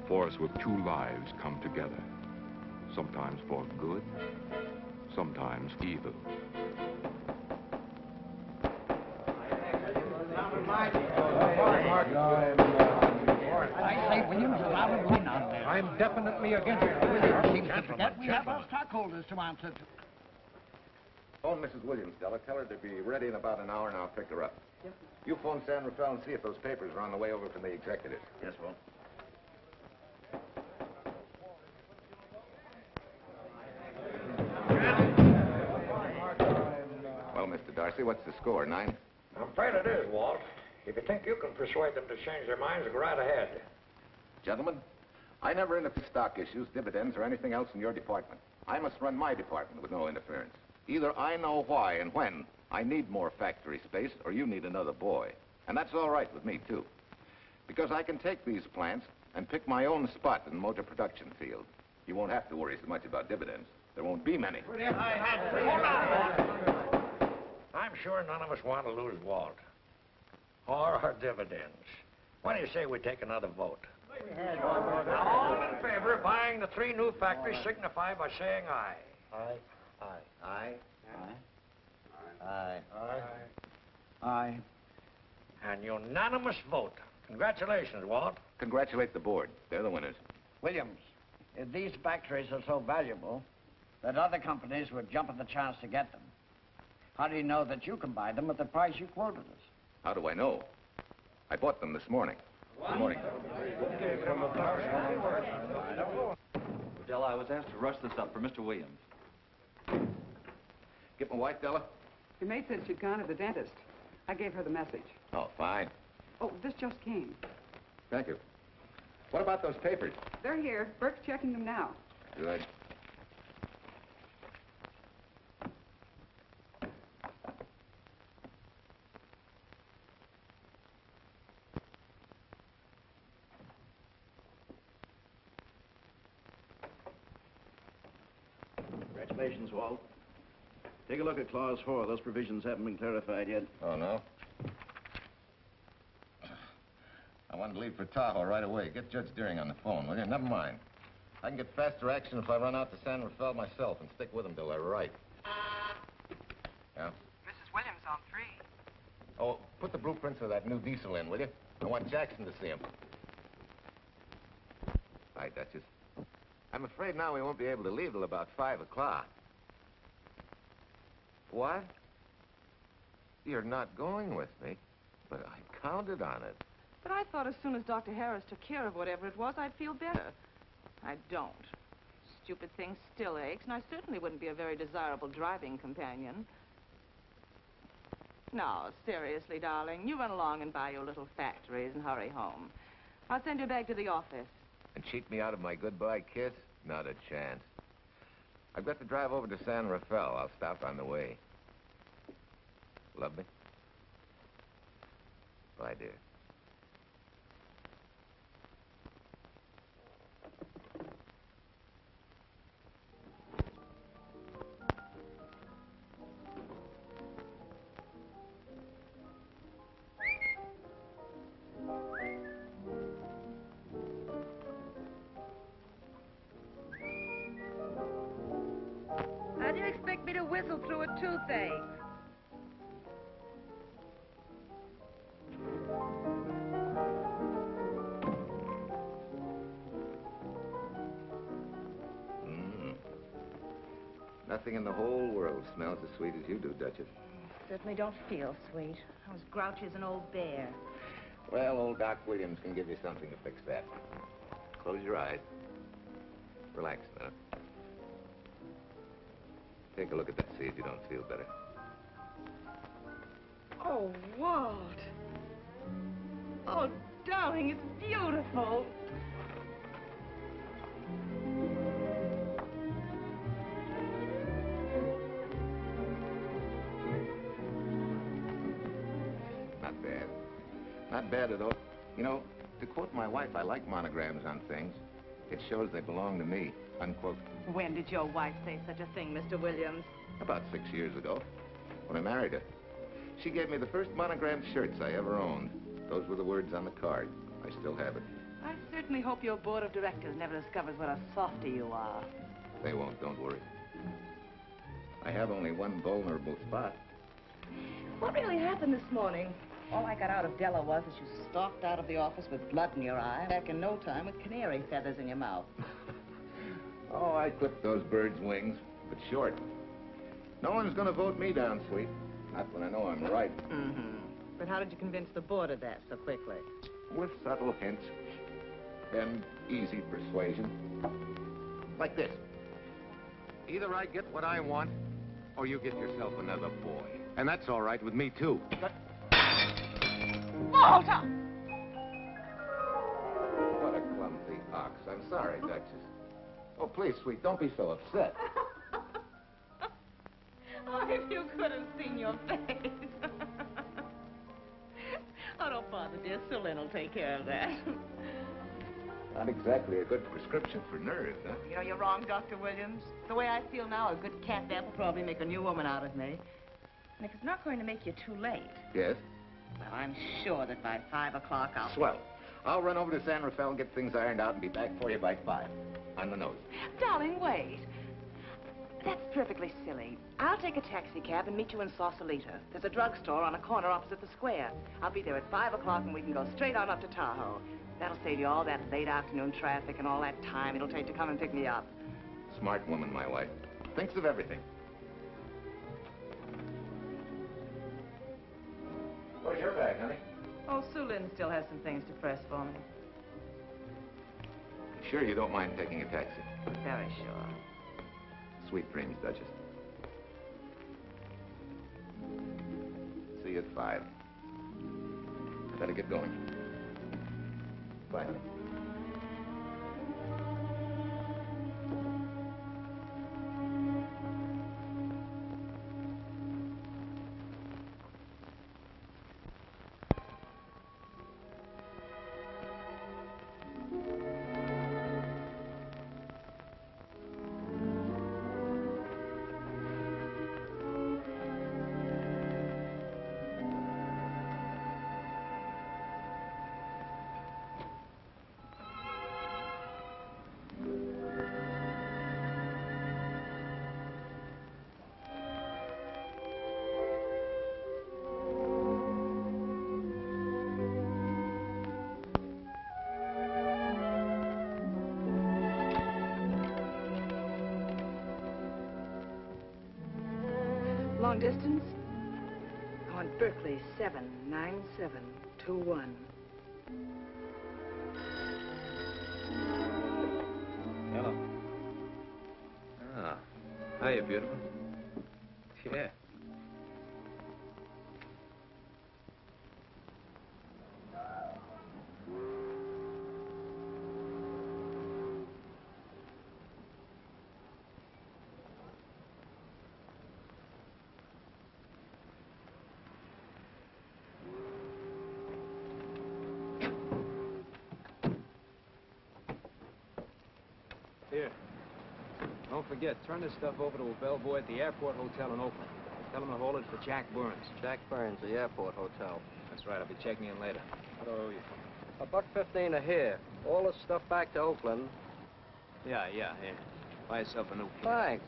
force with two lives come together, sometimes for good, sometimes evil. I say, Williams, is out of line out there. I'm definitely against it, Williams. Seems to forget we have our stockholders to answer to. Phone Mrs. Williams, Della. Tell her to be ready in about an hour, and I'll pick her up. Yes, sir. You phone San Rafael and see if those papers are on the way over from the executive. Yes, Will. Well, Mr. Darcy, what's the score? 9? I'm afraid it is, Walt. If you think you can persuade them to change their minds, go right ahead. Gentlemen, I never interfere with stock issues, dividends, or anything else in your department. I must run my department with no interference. Either I know why and when I need more factory space, or you need another boy. And that's all right with me, too. Because I can take these plants and pick my own spot in the motor production field. You won't have to worry so much about dividends. There won't be many. I'm sure none of us want to lose Walt. Or our dividends. What do you say we take another vote? All in favor of buying the 3 new factories signify by saying aye. Aye. Aye. Aye. Aye. Aye. Aye. And unanimous vote. Congratulations, Walt. Congratulate the board. They're the winners. Williams, if these factories are so valuable that other companies would jump at the chance to get them, how do you know that you can buy them at the price you quoted us? How do I know? I bought them this morning. Good morning. Della, I was asked to rush this up for Mr. Williams. Get my wife, Della? Your maid said she'd gone to the dentist. I gave her the message. Oh, fine. Oh, this just came. Thank you. What about those papers? They're here. Bert's checking them now. Good. Congratulations, Walt. Take a look at Clause 4. Those provisions haven't been clarified yet. Oh, no? I wanted to leave for Tahoe right away. Get Judge Deering on the phone, will you? Never mind. I can get faster action if I run out to San Rafael myself and stick with them till they're right. Yeah? Mrs. Williams on 3. Oh, put the blueprints of that new diesel in, will you? I want Jackson to see him. Hi, Duchess. I'm afraid now we won't be able to leave till about 5 o'clock. What? You're not going with me? But I counted on it. But I thought as soon as Dr. Harris took care of whatever it was, I'd feel better. I don't. Stupid thing still aches, and I certainly wouldn't be a very desirable driving companion. No, seriously, darling, you run along and buy your little factories and hurry home. I'll send you back to the office. And cheat me out of my goodbye kiss? Not a chance. I've got to drive over to San Rafael. I'll stop on the way. Love me? Bye, dear. How do you expect me to whistle through a toothache? Nothing in the whole world smells as sweet as you do, Duchess. Certainly don't feel sweet. I was grouchy as an old bear. Well, old Doc Williams can give you something to fix that. Close your eyes. Relax now. Take a look at that, see if you don't feel better. Oh, Walt. Oh, darling, it's beautiful. Not bad. Not bad at all. You know, to quote my wife, I like monograms on things. It shows they belong to me, unquote. When did your wife say such a thing, Mr. Williams? About 6 years ago, when I married her. She gave me the first monogrammed shirts I ever owned. Those were the words on the card. I still have it. I certainly hope your board of directors never discovers what a softy you are. They won't, don't worry. I have only one vulnerable spot. What really happened this morning? All I got out of Della was that you stalked out of the office with blood in your eye, back in no time with canary feathers in your mouth. Oh, I clipped those birds' wings, but short. No one's gonna vote me down, sweet. Not when I know I'm right. Mm-hmm. But how did you convince the board of that so quickly? With subtle hints and easy persuasion. Like this. Either I get what I want, or you get yourself another boy. And that's all right with me, too. Walter! What a clumsy ox. I'm sorry, Duchess. Oh, please, sweet, don't be so upset. Oh, if you could have seen your face. Oh, don't bother, dear. Sue Lynn will take care of that. Not exactly a good prescription for nerves, huh? You know, you're wrong, Dr. Williams. The way I feel now, a good catnap will probably make a new woman out of me. And if it's not going to make you too late... Yes? Well, I'm sure that by 5 o'clock I'll... Swell. I'll run over to San Rafael and get things ironed out and be back for you by 5. On the nose. Darling, wait. That's perfectly silly. I'll take a taxi cab and meet you in Sausalito. There's a drugstore on a corner opposite the square. I'll be there at 5 o'clock and we can go straight on up to Tahoe. That'll save you all that late afternoon traffic and all that time it'll take to come and pick me up. Smart woman, my wife. Thinks of everything. Where's your bag, honey? Oh, Sue Lynn still has some things to press for me. Sure you don't mind taking a taxi? Very sure. Sweet dreams, Duchess. See you at 5. I better get going. Bye, honey. Long distance? I want Berkeley 79721. Hello. Ah. Hiya, beautiful. Yeah. Here. Don't forget, turn this stuff over to a bellboy at the Airport Hotel in Oakland. Tell him to hold it for Jack Burns. Jack Burns, the Airport Hotel. That's right. I'll be checking in later. What do I owe you? $1.15 a here. All this stuff back to Oakland. Yeah, here. Buy yourself a new kid. Thanks.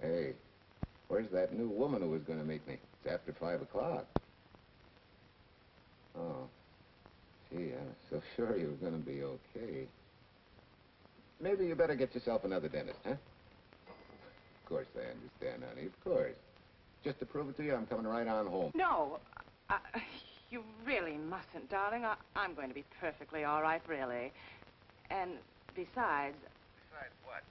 Hey, where's that new woman who was going to meet me? It's after 5 o'clock. Oh. Gee, I was so sure you were going to be okay. Maybe you better get yourself another dentist, huh? Of course I understand, honey, of course. Just to prove it to you, I'm coming right on home. No, You really mustn't, darling. I'm going to be perfectly all right, really. And besides... Besides what?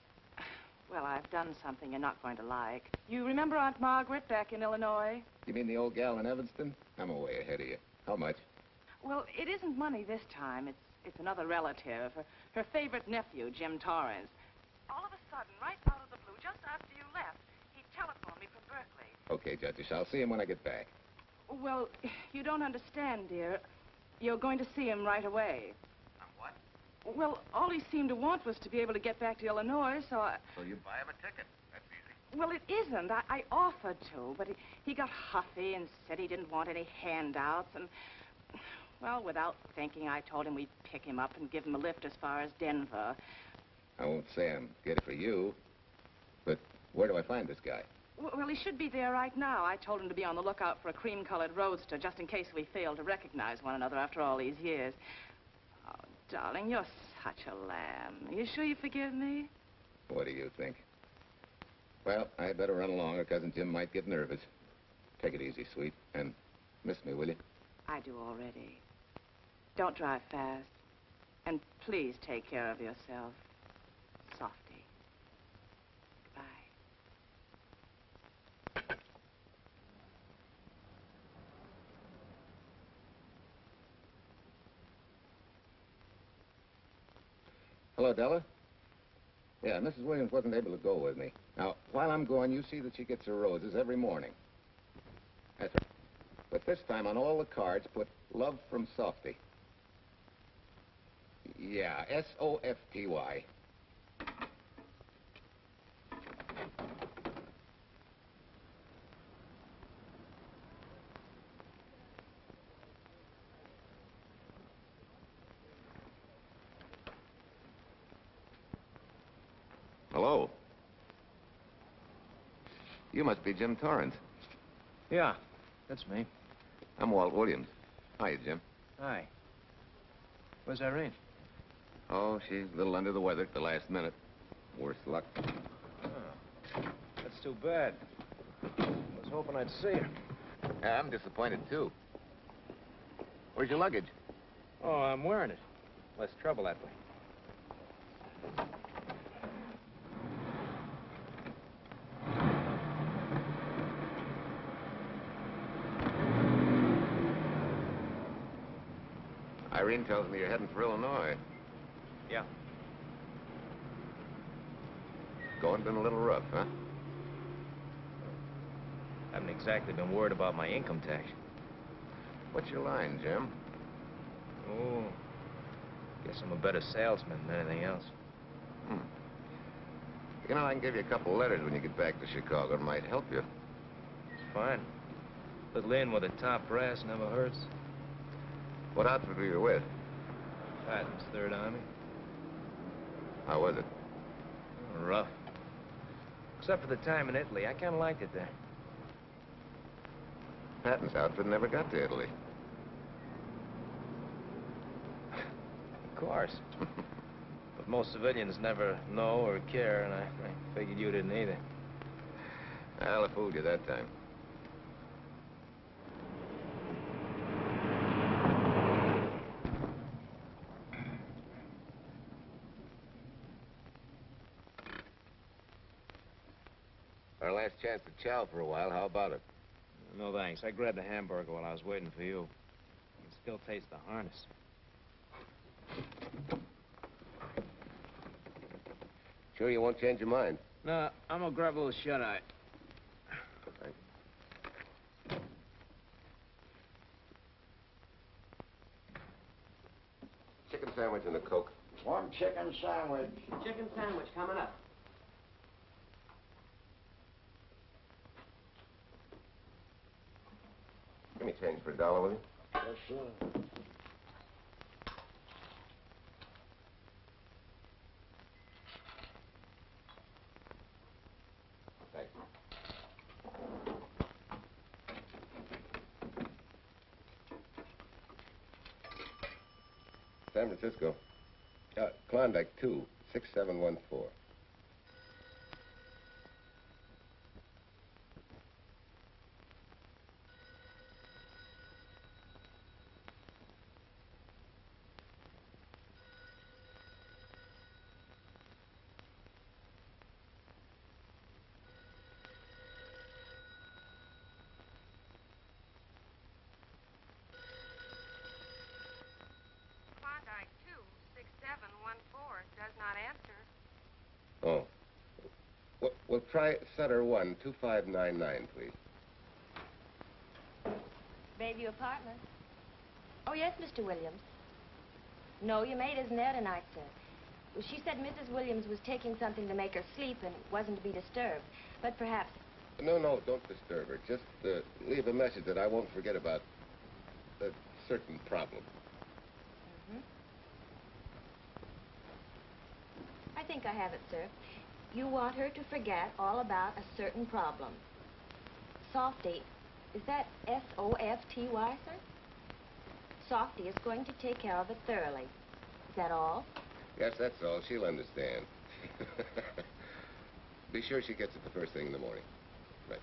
Well, I've done something you're not going to like. You remember Aunt Margaret back in Illinois? You mean the old gal in Evanston? I'm way ahead of you. How much? Well, it isn't money this time. It's another relative. Her favorite nephew, Jim Torrance. All of a sudden, right out of the blue, just after you left, he telephoned me from Berkeley. Okay, Judge, I'll see him when I get back. Well, you don't understand, dear. You're going to see him right away. What? Well, all he seemed to want was to be able to get back to Illinois, so I... So you buy him a ticket. That's easy. Well, it isn't. I offered to, but he got huffy and said he didn't want any handouts, and... Well, without thinking, I told him we'd pick him up and give him a lift as far as Denver. I won't say I'm good for you, but where do I find this guy? Well, he should be there right now. I told him to be on the lookout for a cream-colored roadster, just in case we fail to recognize one another after all these years. Oh, darling, you're such a lamb. Are you sure you forgive me? What do you think? Well, I better run along, or Cousin Jim might get nervous. Take it easy, sweet, and miss me, will you? I do already. Don't drive fast. And please take care of yourself. Softy. Goodbye. Hello, Della? Yeah, Mrs. Williams wasn't able to go with me. Now, while I'm gone, you see that she gets her roses every morning. That's right. But this time, on all the cards, put love from Softy. Yeah, S-O-F-T-Y. Hello. You must be Jim Torrance. Yeah, that's me. I'm Walt Williams. Hiya, Jim. Hi. Where's Irene? Oh, she's a little under the weather at the last minute. Worse luck. Oh, that's too bad. I was hoping I'd see her. I'm disappointed, too. Where's your luggage? Oh, I'm wearing it. Less trouble that way. Irene tells me you're heading for Illinois. Yeah. Going been a little rough, huh? Haven't exactly been worried about my income tax. What's your line, Jim? Oh, guess I'm a better salesman than anything else. You know, I can give you a couple of letters when you get back to Chicago. It might help you. It's fine. Little in with the top brass never hurts. What outfit were you with? Patton's Third Army. How was it? Oh, rough. Except for the time in Italy. I kind of liked it there. Patton's outfit never got to Italy. Of course. But most civilians never know or care, and I figured you didn't either. Well, I fooled you that time. Our last chance to chow for a while. How about it? No, thanks. I grabbed a hamburger while I was waiting for you. I can still taste the harness. Sure you won't change your mind? No, I'm gonna grab a little shut-eye. Thanks. Chicken sandwich and a Coke. One chicken sandwich. Chicken sandwich coming up. Give me change for $1, will you? Yes, sir. Thanks. San Francisco. Klondike 2, 6714. Oh. We'll try Sutter 1, 2599, please. Bayview Apartments. Oh, yes, Mr. Williams. No, your maid isn't there tonight, sir. Well, she said Mrs. Williams was taking something to make her sleep and wasn't to be disturbed. But perhaps... No, don't disturb her. Just leave a message that I won't forget about a certain problem. Mm-hmm. I think I have it, sir. You want her to forget all about a certain problem. Softy, is that S-O-F-T-Y, sir? Softy is going to take care of it thoroughly. Is that all? Yes, that's all. She'll understand. Be sure she gets it the first thing in the morning. Right.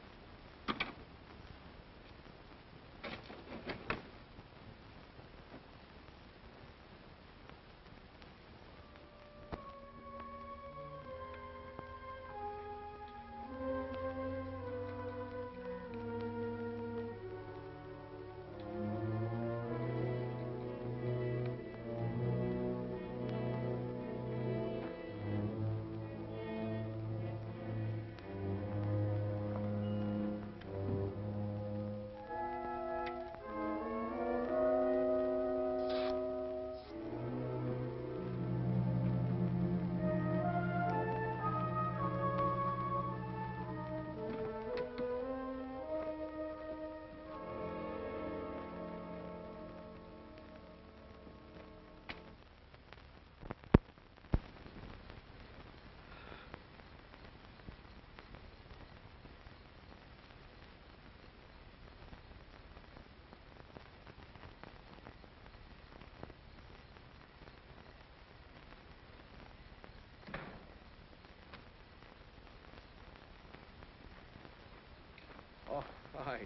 Oh, hi.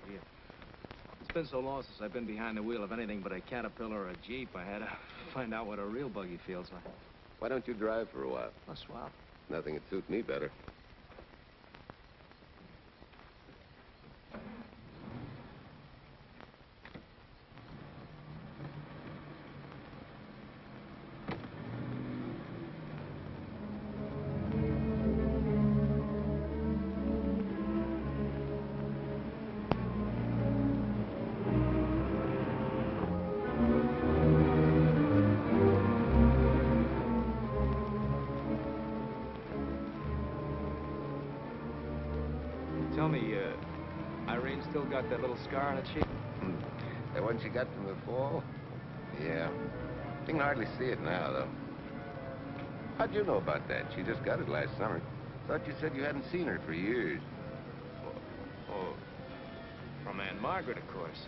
It's been so long since I've been behind the wheel of anything but a Caterpillar or a Jeep. I had to find out what a real buggy feels like. Why don't you drive for a while? A swap. Nothing would suit me better. Tell me, Irene still got that little scar on her cheek? That one she got from the fall? Yeah. You can hardly see it now, though. How'd you know about that? She just got it last summer. Thought you said you hadn't seen her for years. Oh, from Aunt Margaret, of course.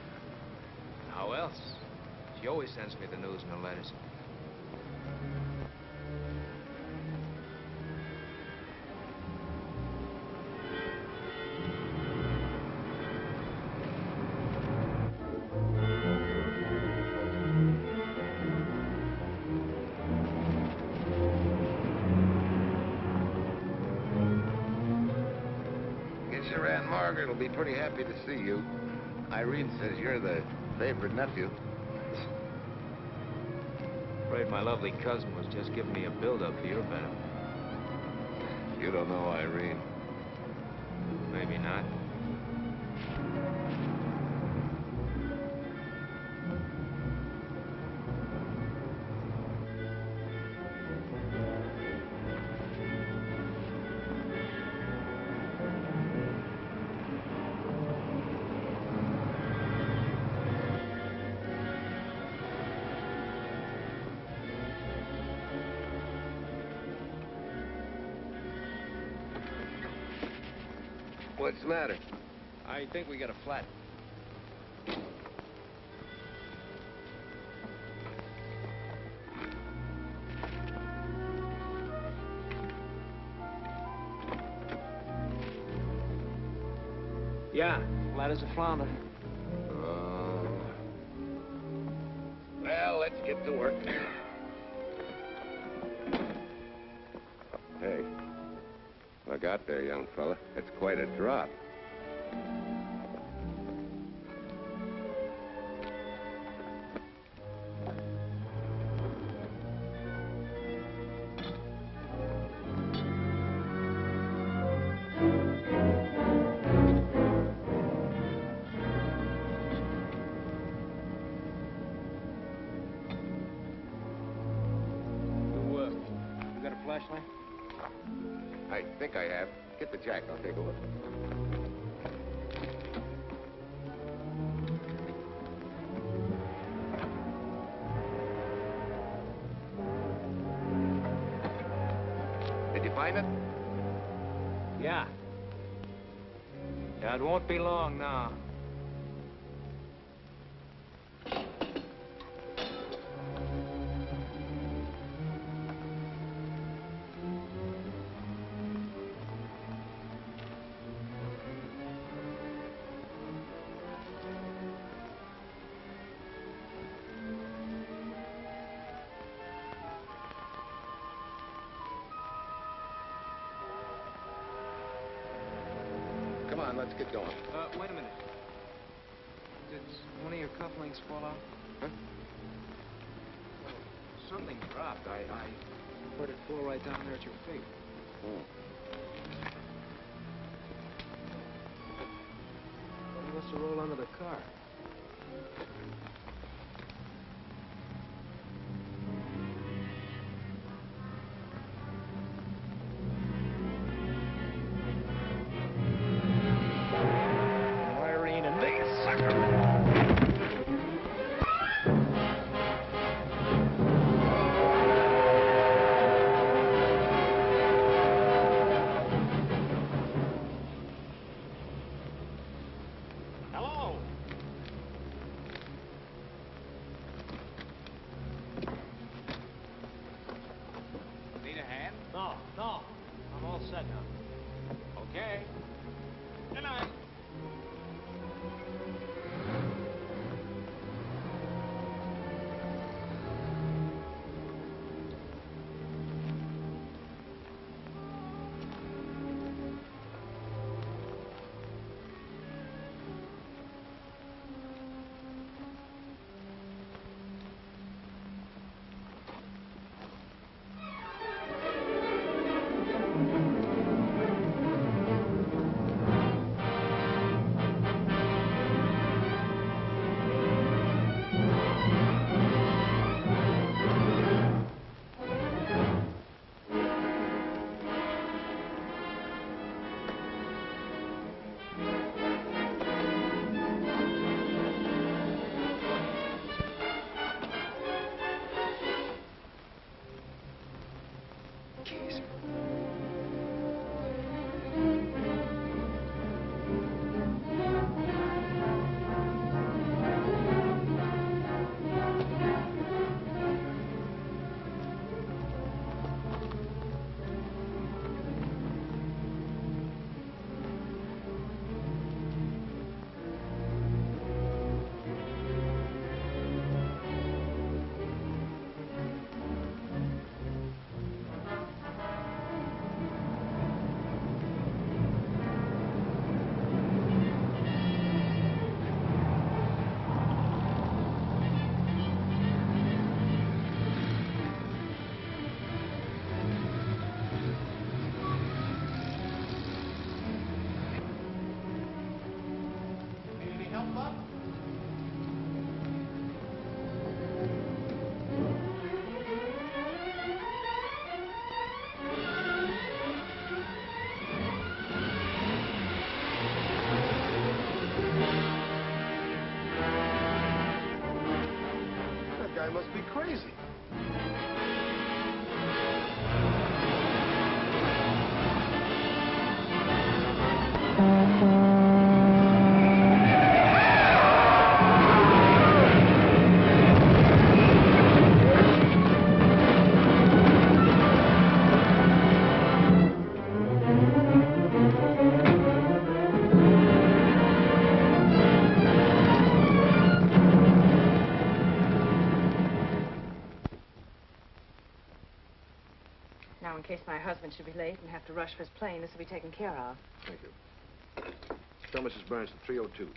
How else? She always sends me the news in her letters. Guess your Aunt Margaret will be pretty happy to see you. Irene says you're the favorite nephew. Afraid my lovely cousin was just giving me a build-up for your benefit. You don't know Irene. Maybe not. What's the matter? I think we got a flat. Yeah, flat as a flounder. Well, let's get to work. Hey, look out there, young fella. That's quite a drop. I think I have. Get the jack. I'll take a look. Did you find it? Yeah. Yeah, it won't be long now. Come on, let's get going. Wait a minute. Did one of your cufflinks fall out? Huh? Something dropped. I heard it fall right down there at your feet. Oh. It must have rolled under the car. Irene and these suckers. Hello. Need a hand? No. I'm all set now. Okay. Good night. Keys. That guy must be crazy. Now, in case my husband should be late and have to rush for his plane, this will be taken care of. Thank you. Tell Mrs. Burns to 302.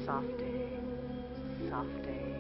Softy. Softy.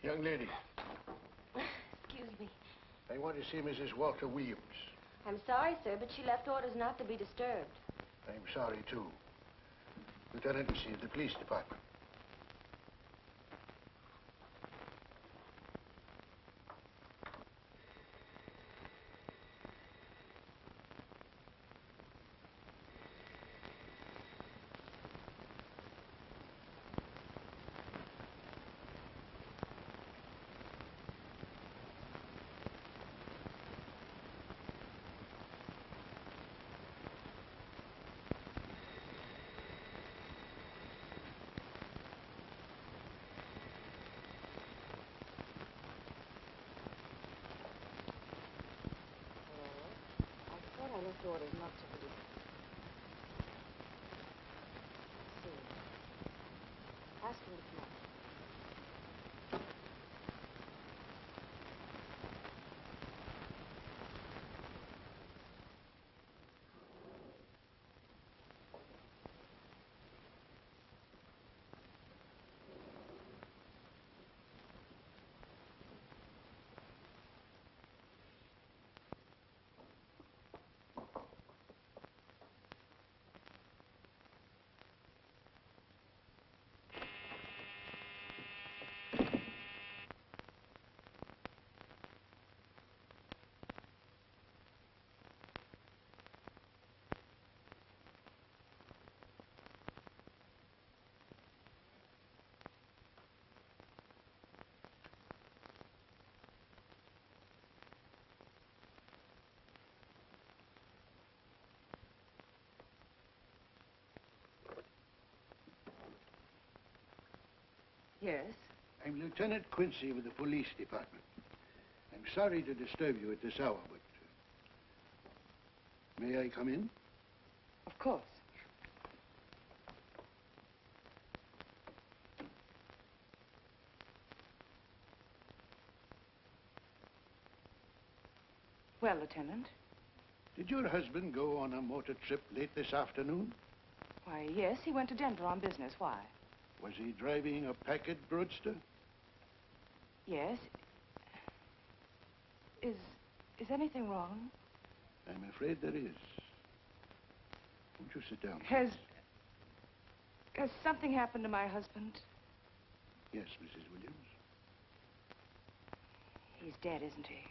Young lady, Excuse me. I want to see Mrs. Walter Williams. I'm sorry, sir, but she left orders not to be disturbed. I'm sorry, too. Lieutenant, this is the police department. I left orders not to be. Ask him to come up. Yes? I'm Lieutenant Quincy with the police department. I'm sorry to disturb you at this hour, but... may I come in? Of course. Well, Lieutenant? Did your husband go on a motor trip late this afternoon? Why, yes, he went to Denver on business. Why? Was he driving a packet roadster? Yes? Is anything wrong? I'm afraid there is. Won't you sit down, Has please? something happened to my husband? Yes, Mrs. Williams. He's dead, isn't he?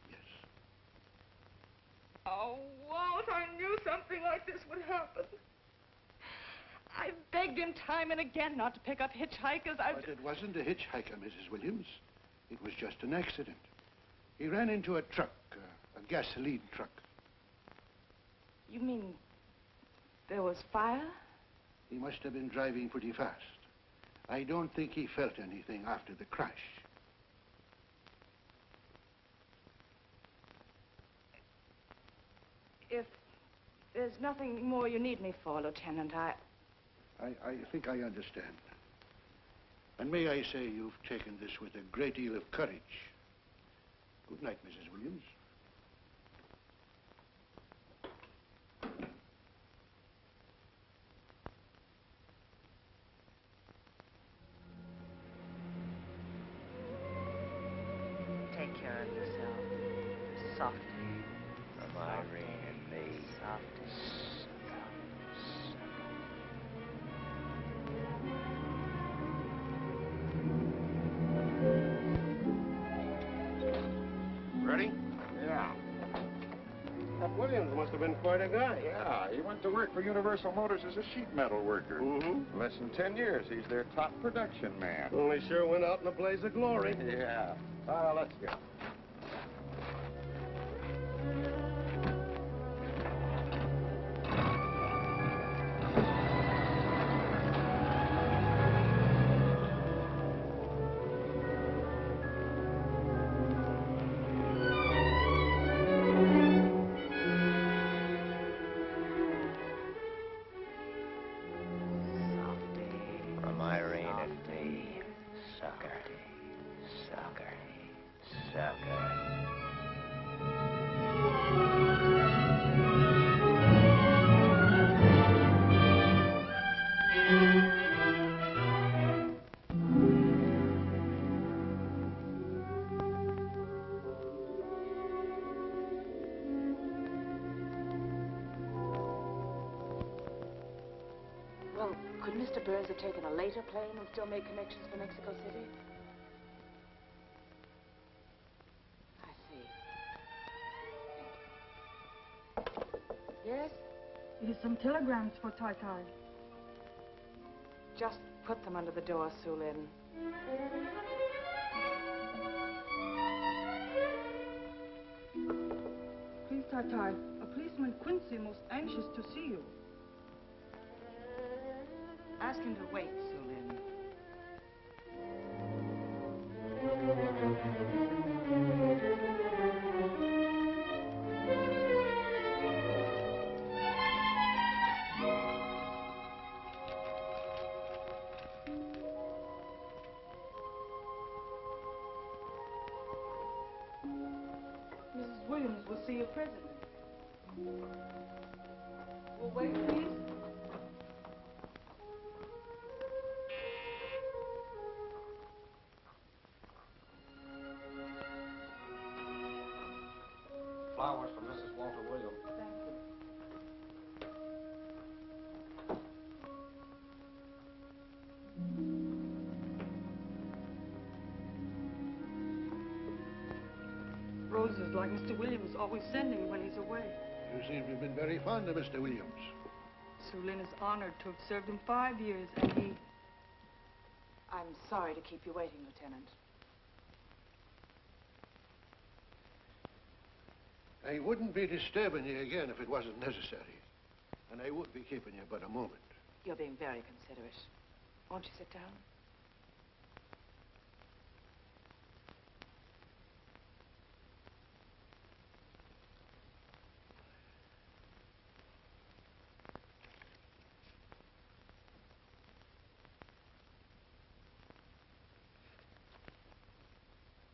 Yes. Oh, Walt, I knew something like this would happen. I begged him time and again not to pick up hitchhikers. But it wasn't a hitchhiker, Mrs. Williams. It was just an accident. He ran into a truck, a gasoline truck. You mean there was fire? He must have been driving pretty fast. I don't think he felt anything after the crash. If there's nothing more you need me for, Lieutenant, I think I understand. And may I say you've taken this with a great deal of courage. Good night, Mrs. Williams. take care of yourself. Softly. From Irene and me. Softly. Ready? Yeah. That Williams must have been quite a guy. Yeah, he went to work for Universal Motors as a sheet metal worker. Mm-hmm. Less than 10 years, he's their top production man. Well, he sure went out in a blaze of glory. Yeah. Let's go. From Irene and me. Sucker. Sucker. Sucker. Well, could Mr. Burns have taken a later plane and still made connections for Mexico City? I see. Yes? Here's some telegrams for Tai Tai. Just put them under the door, Sue Lin. Please, Tai Tai, a policeman Quincy most anxious to see you. Ask him to wait, Sue Lin. Mrs. Williams will see you presently. Will wait, please. Flowers from Mrs. Walter Williams. Thank you. Roses like Mr. Williams always sending when he's away. You seem to have been very fond of Mr. Williams. Sue Lin is honored to have served him 5 years, and he... I'm sorry to keep you waiting, Lieutenant. I wouldn't be disturbing you again if it wasn't necessary. And I would be keeping you but a moment. You're being very considerate. Won't you sit down?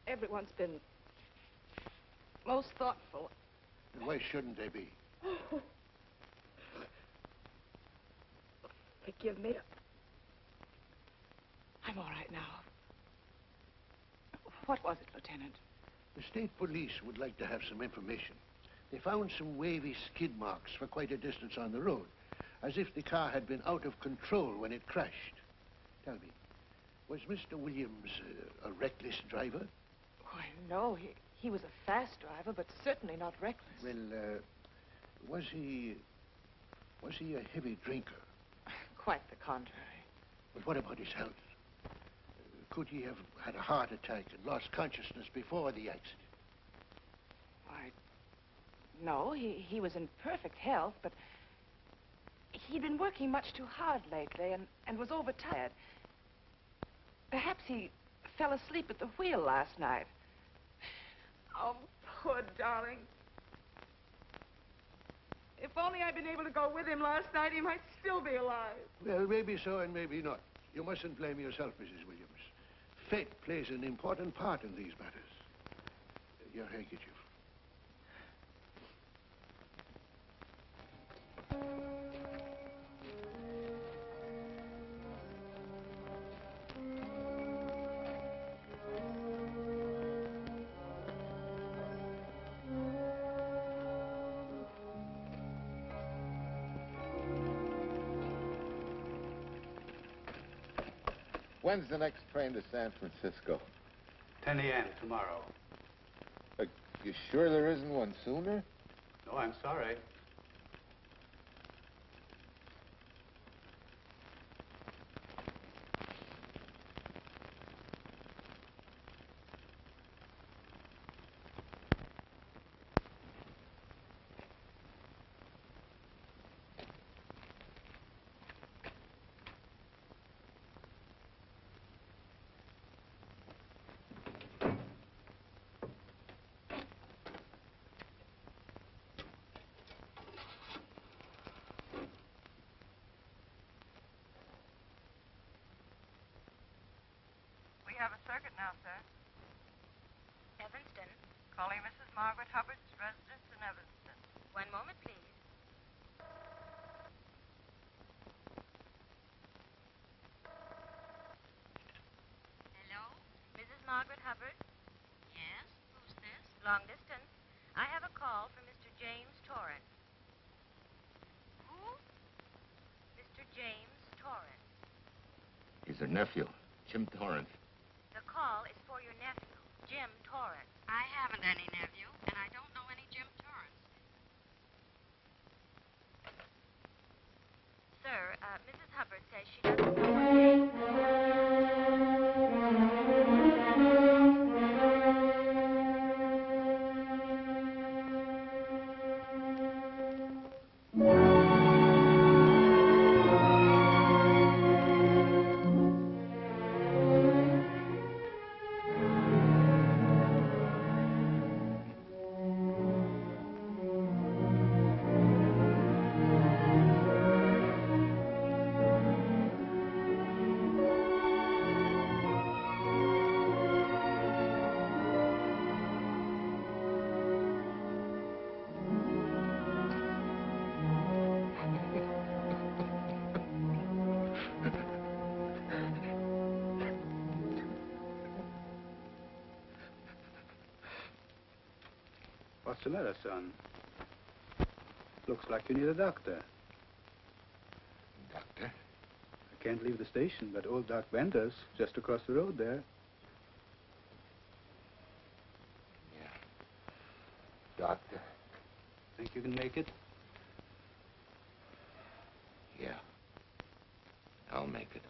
Everyone's been most thoughtful. And why shouldn't they be? Forgive me. I'm all right now. What was it, Lieutenant? The state police would like to have some information. They found some wavy skid marks for quite a distance on the road, as if the car had been out of control when it crashed. Tell me, was Mr. Williams a reckless driver? Why, no, he was a fast driver, but certainly not reckless. Well, was he a heavy drinker? Quite the contrary. But what about his health? Could he have had a heart attack and lost consciousness before the accident? Why, no, he was in perfect health, but he'd been working much too hard lately and was overtired. Perhaps he fell asleep at the wheel last night. Oh, poor darling. If only I'd been able to go with him last night, he might still be alive. Well, maybe so and maybe not. You mustn't blame yourself, Mrs. Williams. Fate plays an important part in these matters. Your handkerchief. When's the next train to San Francisco? 10 a.m. tomorrow. You sure there isn't one sooner? No, I'm sorry. We have a circuit now, sir. Evanston. Calling Mrs. Margaret Hubbard's residence in Evanston. One moment, please. Hello? Mrs. Margaret Hubbard? Yes? Who's this? Long distance. I have a call from Mr. James Torrance. Who? Mr. James Torrance. He's her nephew, Jim Torrance. The call is for your nephew, Jim Torrance. I haven't any nephew, and I don't know any Jim Torrance. Sir, Mrs. Hubbard says she doesn't know what What's the matter, son? Looks like you need a doctor. Doctor? I can't leave the station, but old Doc Bender's just across the road there. Yeah. Doctor? Think you can make it? Yeah. I'll make it.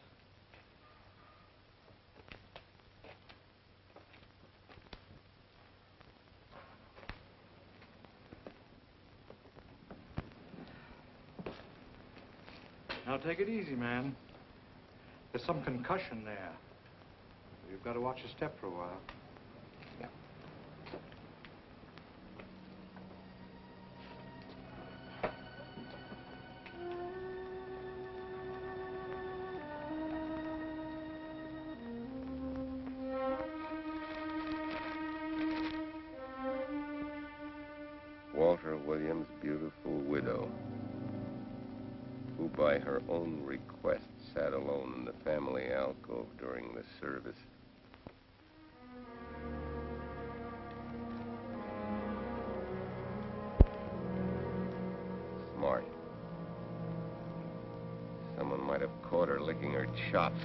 Now, take it easy, man. There's some concussion there. You've got to watch your step for a while. Yeah. Walter Williams' beautiful widow, who by her own request sat alone in the family alcove during the service. have caught her licking her chops.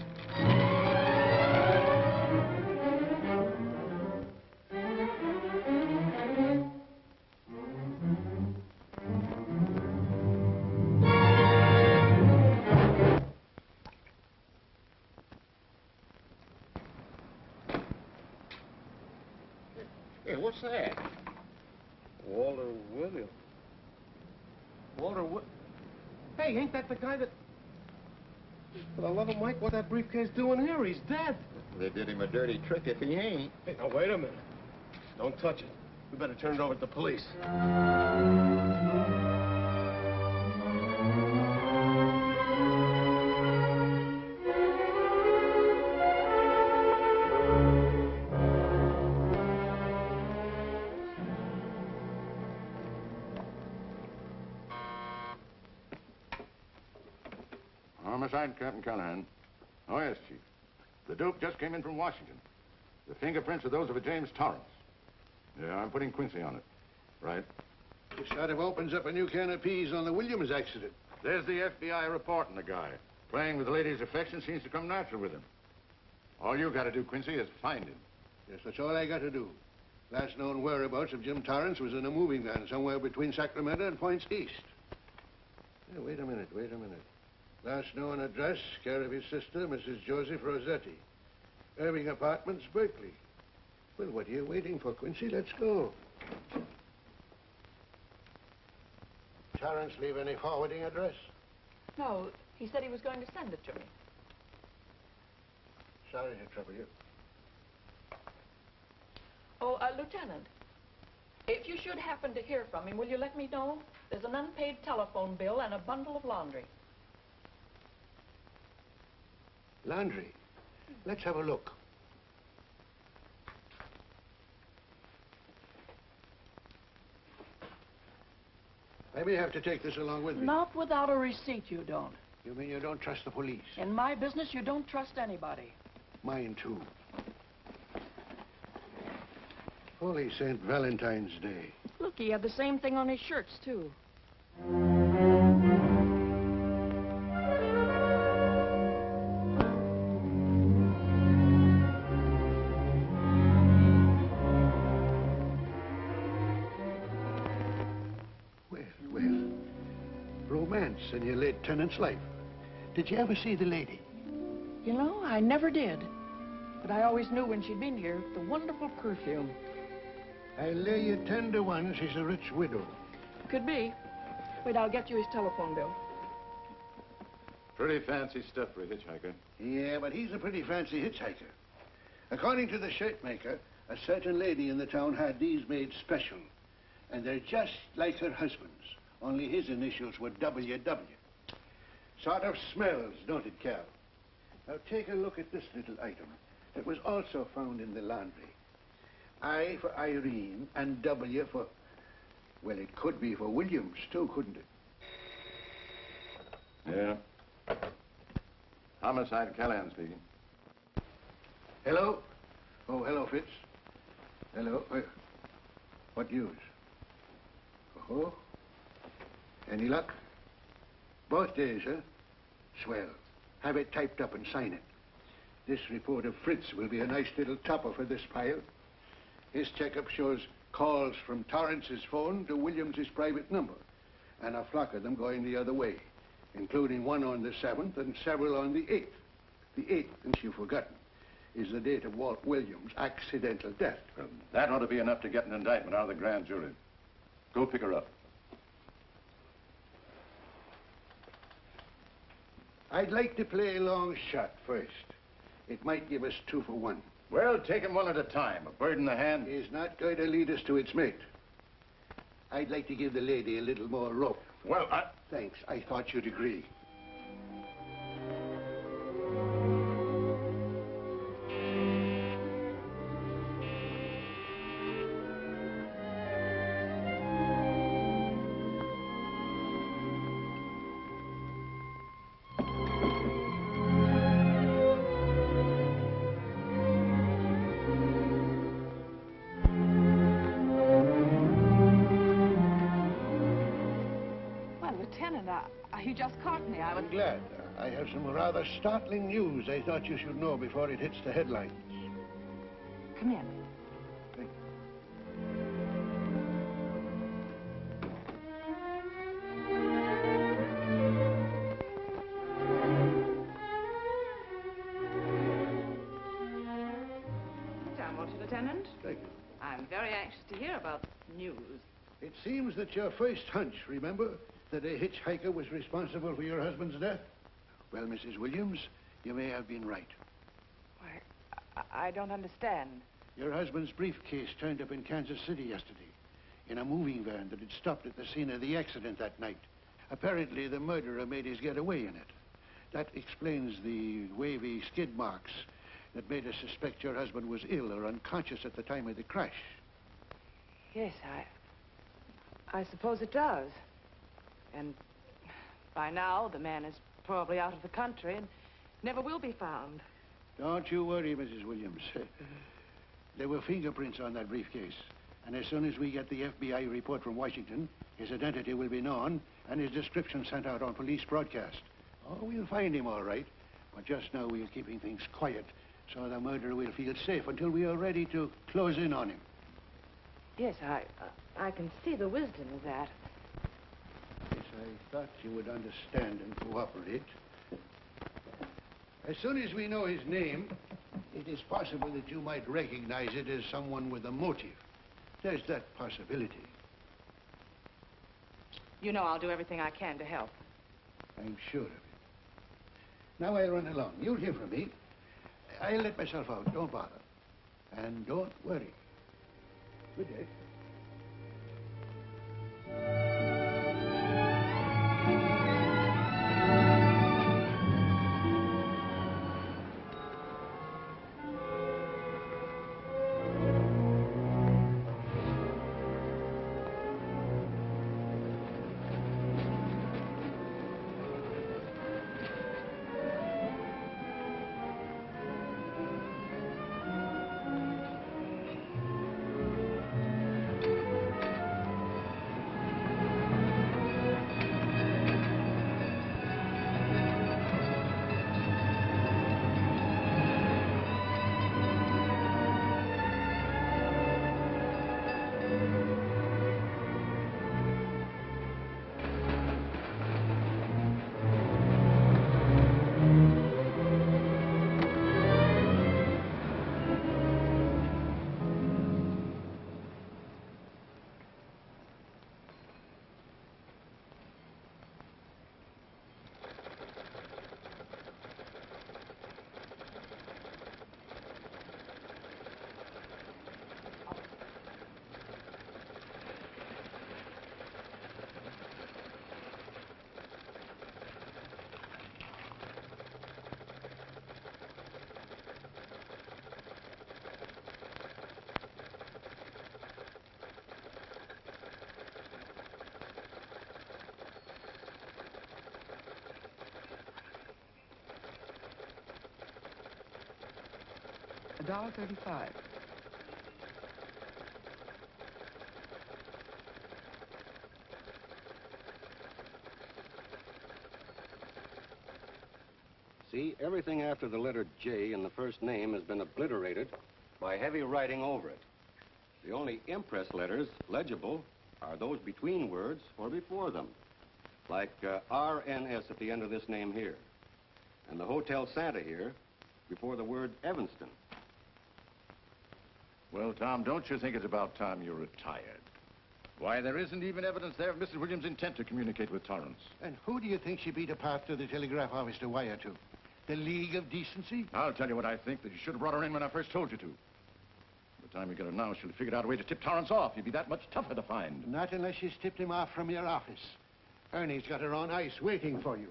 Hey, what's that? Walter Williams. Walter Hey, ain't that the guy that... For the love of Mike, what that briefcase doing here? He's dead. They did him a dirty trick if he ain't. Hey, now, wait a minute. Don't touch it. We better turn it over to the police. Homicide, Captain Callahan. Oh, yes, Chief. The dope just came in from Washington. The fingerprints are those of a James Torrance. Yeah, I'm putting Quincy on it. Right. It sort of opens up a new can of peas on the Williams accident. There's the FBI reporting the guy. Playing with the lady's affection seems to come natural with him. All you got to do, Quincy, is find him. Yes, that's all I got to do. Last known whereabouts of Jim Torrance was in a moving van somewhere between Sacramento and Points East. Yeah, wait a minute. Last known address, care of his sister, Mrs. Joseph Rossetti. Irving Apartments, Berkeley. Well, what are you waiting for, Quincy? Let's go. Torrance leave any forwarding address? No, he said he was going to send it to me. Sorry to trouble you. Oh, Lieutenant, if you should happen to hear from him, will you let me know? There's an unpaid telephone bill and a bundle of laundry. Laundry. Let's have a look. I may have to take this along with me. Not without a receipt, you don't. You mean you don't trust the police? In my business, you don't trust anybody. Mine, too. Holy St. Valentine's Day. Look, he had the same thing on his shirts, too. Romance in your late tenant's life. Did you ever see the lady? You know, I never did. But I always knew when she'd been here, the wonderful perfume. I'll lay you 10 to 1 she's a rich widow. Could be. Wait, I'll get you his telephone bill. Pretty fancy stuff for a hitchhiker. Yeah, but he's a pretty fancy hitchhiker. According to the shirt maker, a certain lady in the town had these made special. And they're just like her husband's. Only his initials were WW. Sort of smells, don't it, Cal? Now take a look at this little item that was also found in the laundry. I for Irene and W for... Well, it could be for Williams, too, couldn't it? Yeah. Homicide, Callahan speaking. Hello? Oh, hello, Fitz. Hello. What news? Oh? Any luck? Both days, huh? Swell. Have it typed up and sign it. This report of Fritz will be a nice little topper for this pile. His checkup shows calls from Torrance's phone to Williams's private number, and a flock of them going the other way, including one on the 7th and several on the 8th. The 8th, since you've forgotten, is the date of Walt Williams' accidental death. Well, that ought to be enough to get an indictment out of the grand jury. Go pick her up. I'd like to play a long shot first. It might give us 2 for 1. Well, take them one at a time. A bird in the hand is not going to lead us to its mate. I'd like to give the lady a little more rope. Well, Thanks. I thought you'd agree. He just caught me. I'm glad. I have some rather startling news I thought you should know before it hits the headlines. Come in. Thank Sit down, won't you, Lieutenant? Thank you. I'm very anxious to hear about news. It seems that your first hunch, remember, that a hitchhiker was responsible for your husband's death? Well, Mrs. Williams, you may have been right. I don't understand. Your husband's briefcase turned up in Kansas City yesterday in a moving van that had stopped at the scene of the accident that night. Apparently, the murderer made his getaway in it. That explains the wavy skid marks that made us suspect your husband was ill or unconscious at the time of the crash. Yes, I suppose it does. And by now, the man is probably out of the country and never will be found. Don't you worry, Mrs. Williams. There were fingerprints on that briefcase. And as soon as we get the FBI report from Washington, his identity will be known and his description sent out on police broadcast. Oh, we'll find him all right. But just now we're keeping things quiet so the murderer will feel safe until we are ready to close in on him. Yes, I can see the wisdom of that. Yes, I thought you would understand and cooperate. As soon as we know his name, it is possible that you might recognize it as someone with a motive. There's that possibility. You know I'll do everything I can to help. I'm sure of it. Now I'll run along. You'll hear from me. I'll let myself out. Don't bother. And don't worry. Good day. $1.35. See, everything after the letter J in the first name has been obliterated by heavy writing over it. The only impress letters legible are those between words or before them, like RNS at the end of this name here, and the Hotel Santa here before the word Evanston. Well, Tom, don't you think it's about time you retired? Why, there isn't even evidence there of Mrs. Williams' intent to communicate with Torrance. And who do you think she beat apart to the telegraph office to wire to? The League of Decency? I'll tell you what I think, that you should have brought her in when I first told you to. By the time you get her now, she'll have figured out a way to tip Torrance off. He'd be that much tougher to find. Not unless she's tipped him off from your office. Ernie's got her on ice waiting for you.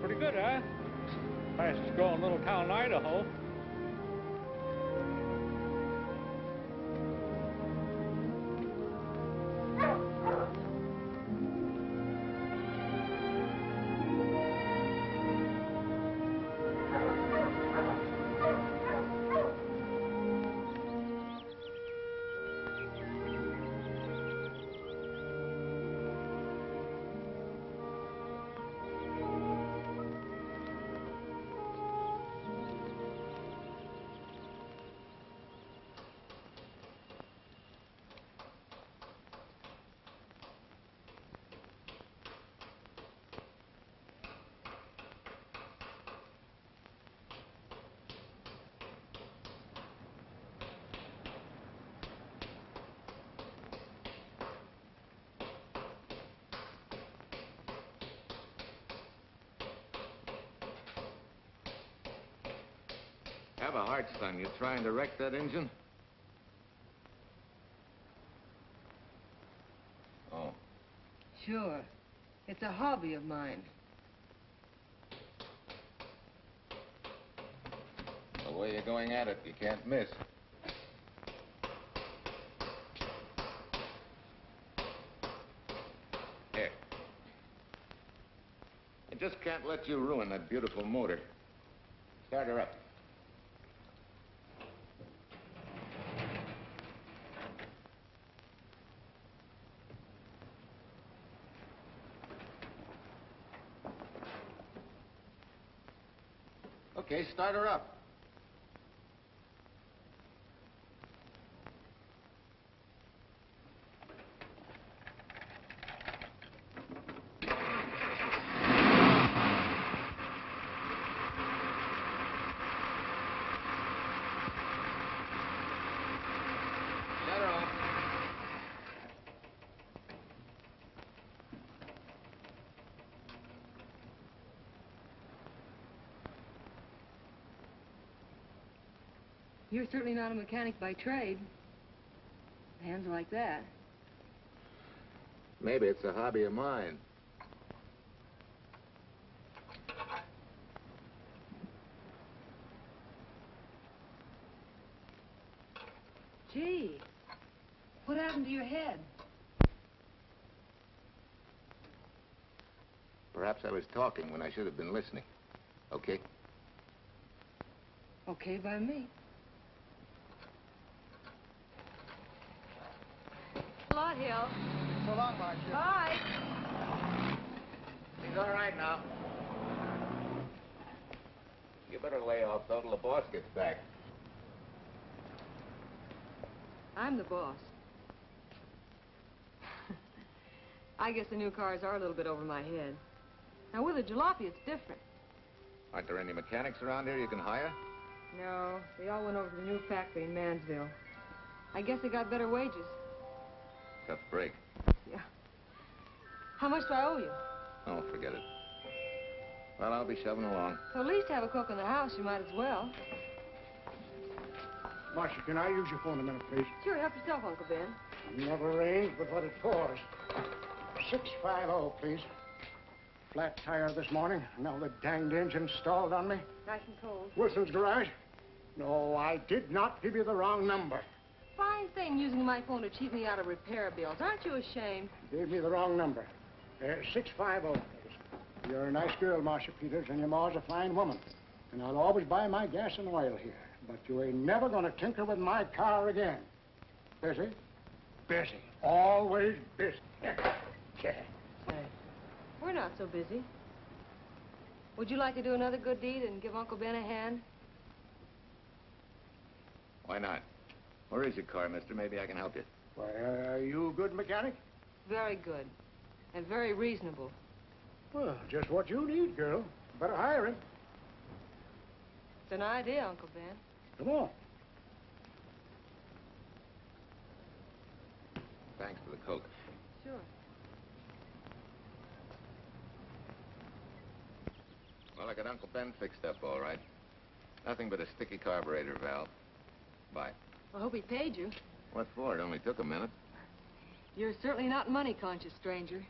Pretty good, huh? Fastest growing little town in Idaho. have a heart, son. You trying to wreck that engine? Oh. Sure. It's a hobby of mine. The way you're going at it, you can't miss. Here. I just can't let you ruin that beautiful motor. Start her up. Okay, start her up. Shut her off. You're certainly not a mechanic by trade. Hands like that. Maybe it's a hobby of mine. Gee, what happened to your head? Perhaps I was talking when I should have been listening. Okay? Okay by me. A lot, Hill. So long, Marcia. Bye. He's all right now. You better lay off, though, till the boss gets back. I'm the boss. I guess the new cars are a little bit over my head. Now, with a jalopy, it's different. Aren't there any mechanics around here you can hire? No, they all went over to the new factory in Mansville. I guess they got better wages. Tough break. Yeah. How much do I owe you? Oh, forget it. Well, I'll be shoving along. To at least have a cook in the house, you might as well. Marcia, can I use your phone a minute, please? Sure, help yourself, Uncle Ben. Never rains but what it pours. 650, please. Flat tire this morning. Now the danged engine stalled on me. Nice and cold. Wilson's garage? No, I did not give you the wrong number. Fine thing using my phone to cheat me out of repair bills. Aren't you ashamed? Gave me the wrong number. 650, please. You're a nice girl, Marcia Peters, and your ma's a fine woman. And I'll always buy my gas and oil here. But you ain't never gonna tinker with my car again. Busy? Busy. Always busy. Say, we're not so busy. Would you like to do another good deed and give Uncle Ben a hand? Why not? Where is your car, mister? Maybe I can help you. Why, are you a good mechanic? Very good. And very reasonable. Well, just what you need, girl. Better hire him. It's an idea, Uncle Ben. Come on. Thanks for the Coke. Sure. Well, I got Uncle Ben fixed up all right. Nothing but a sticky carburetor valve. Bye. I hope he paid you. What for? It only took a minute. You're certainly not money conscious, stranger.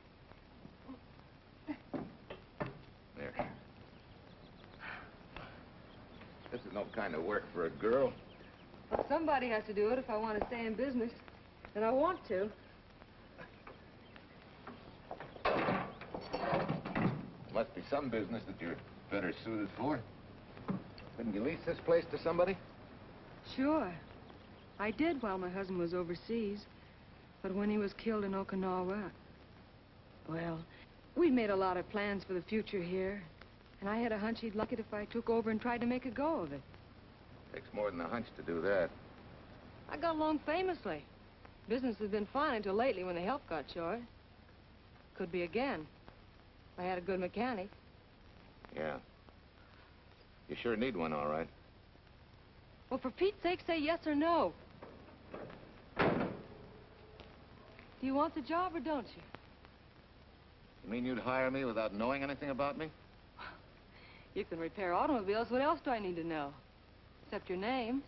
There. This is no kind of work for a girl. Well, somebody has to do it if I want to stay in business. And I want to. Must be some business that you're better suited for. Couldn't you lease this place to somebody? Sure. I did while my husband was overseas. But when he was killed in Okinawa, well, we made a lot of plans for the future here. And I had a hunch he'd like it if I took over and tried to make a go of it. Takes more than a hunch to do that. I got along famously. Business has been fine until lately when the help got short. Could be again. I had a good mechanic. Yeah. You sure need one, all right. Well, for Pete's sake, say yes or no. Do you want the job or don't you? You mean you'd hire me without knowing anything about me? You can repair automobiles. What else do I need to know? except your name.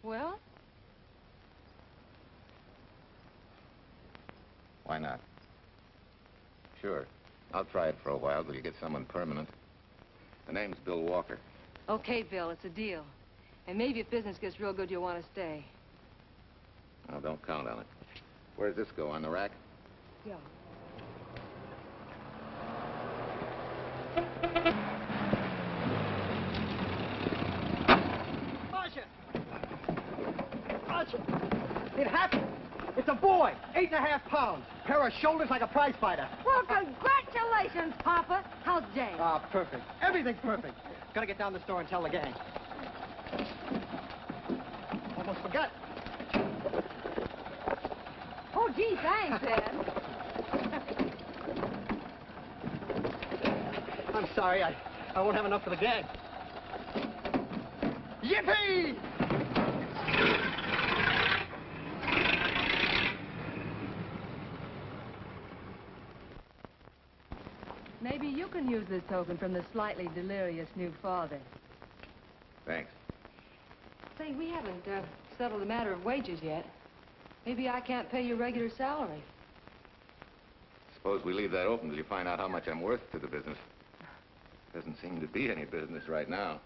Well? Why not? Sure. I'll try it for a while till you get someone permanent. The name's Bill Walker. Okay, Bill, it's a deal. And maybe if business gets real good, you'll want to stay. Oh, don't count on it. Where does this go, on the rack? Yeah. Marcia! Marcia! It happened! It's a boy, 8.5 pounds. Pair of shoulders like a prize fighter. Well, congratulations, Papa. How's Jane? Ah, perfect. Everything's perfect. Gotta get down to the store and tell the gang. Almost forgot. Oh, gee, thanks, Ed. I'm sorry, I won't have enough for the gang. Yippee! Maybe you can use this token from the slightly delirious new father. Thanks. Say, we haven't settled the matter of wages yet. Maybe I can't pay your regular salary. Suppose we leave that open till you find out how much I'm worth to the business. Doesn't seem to be any business right now.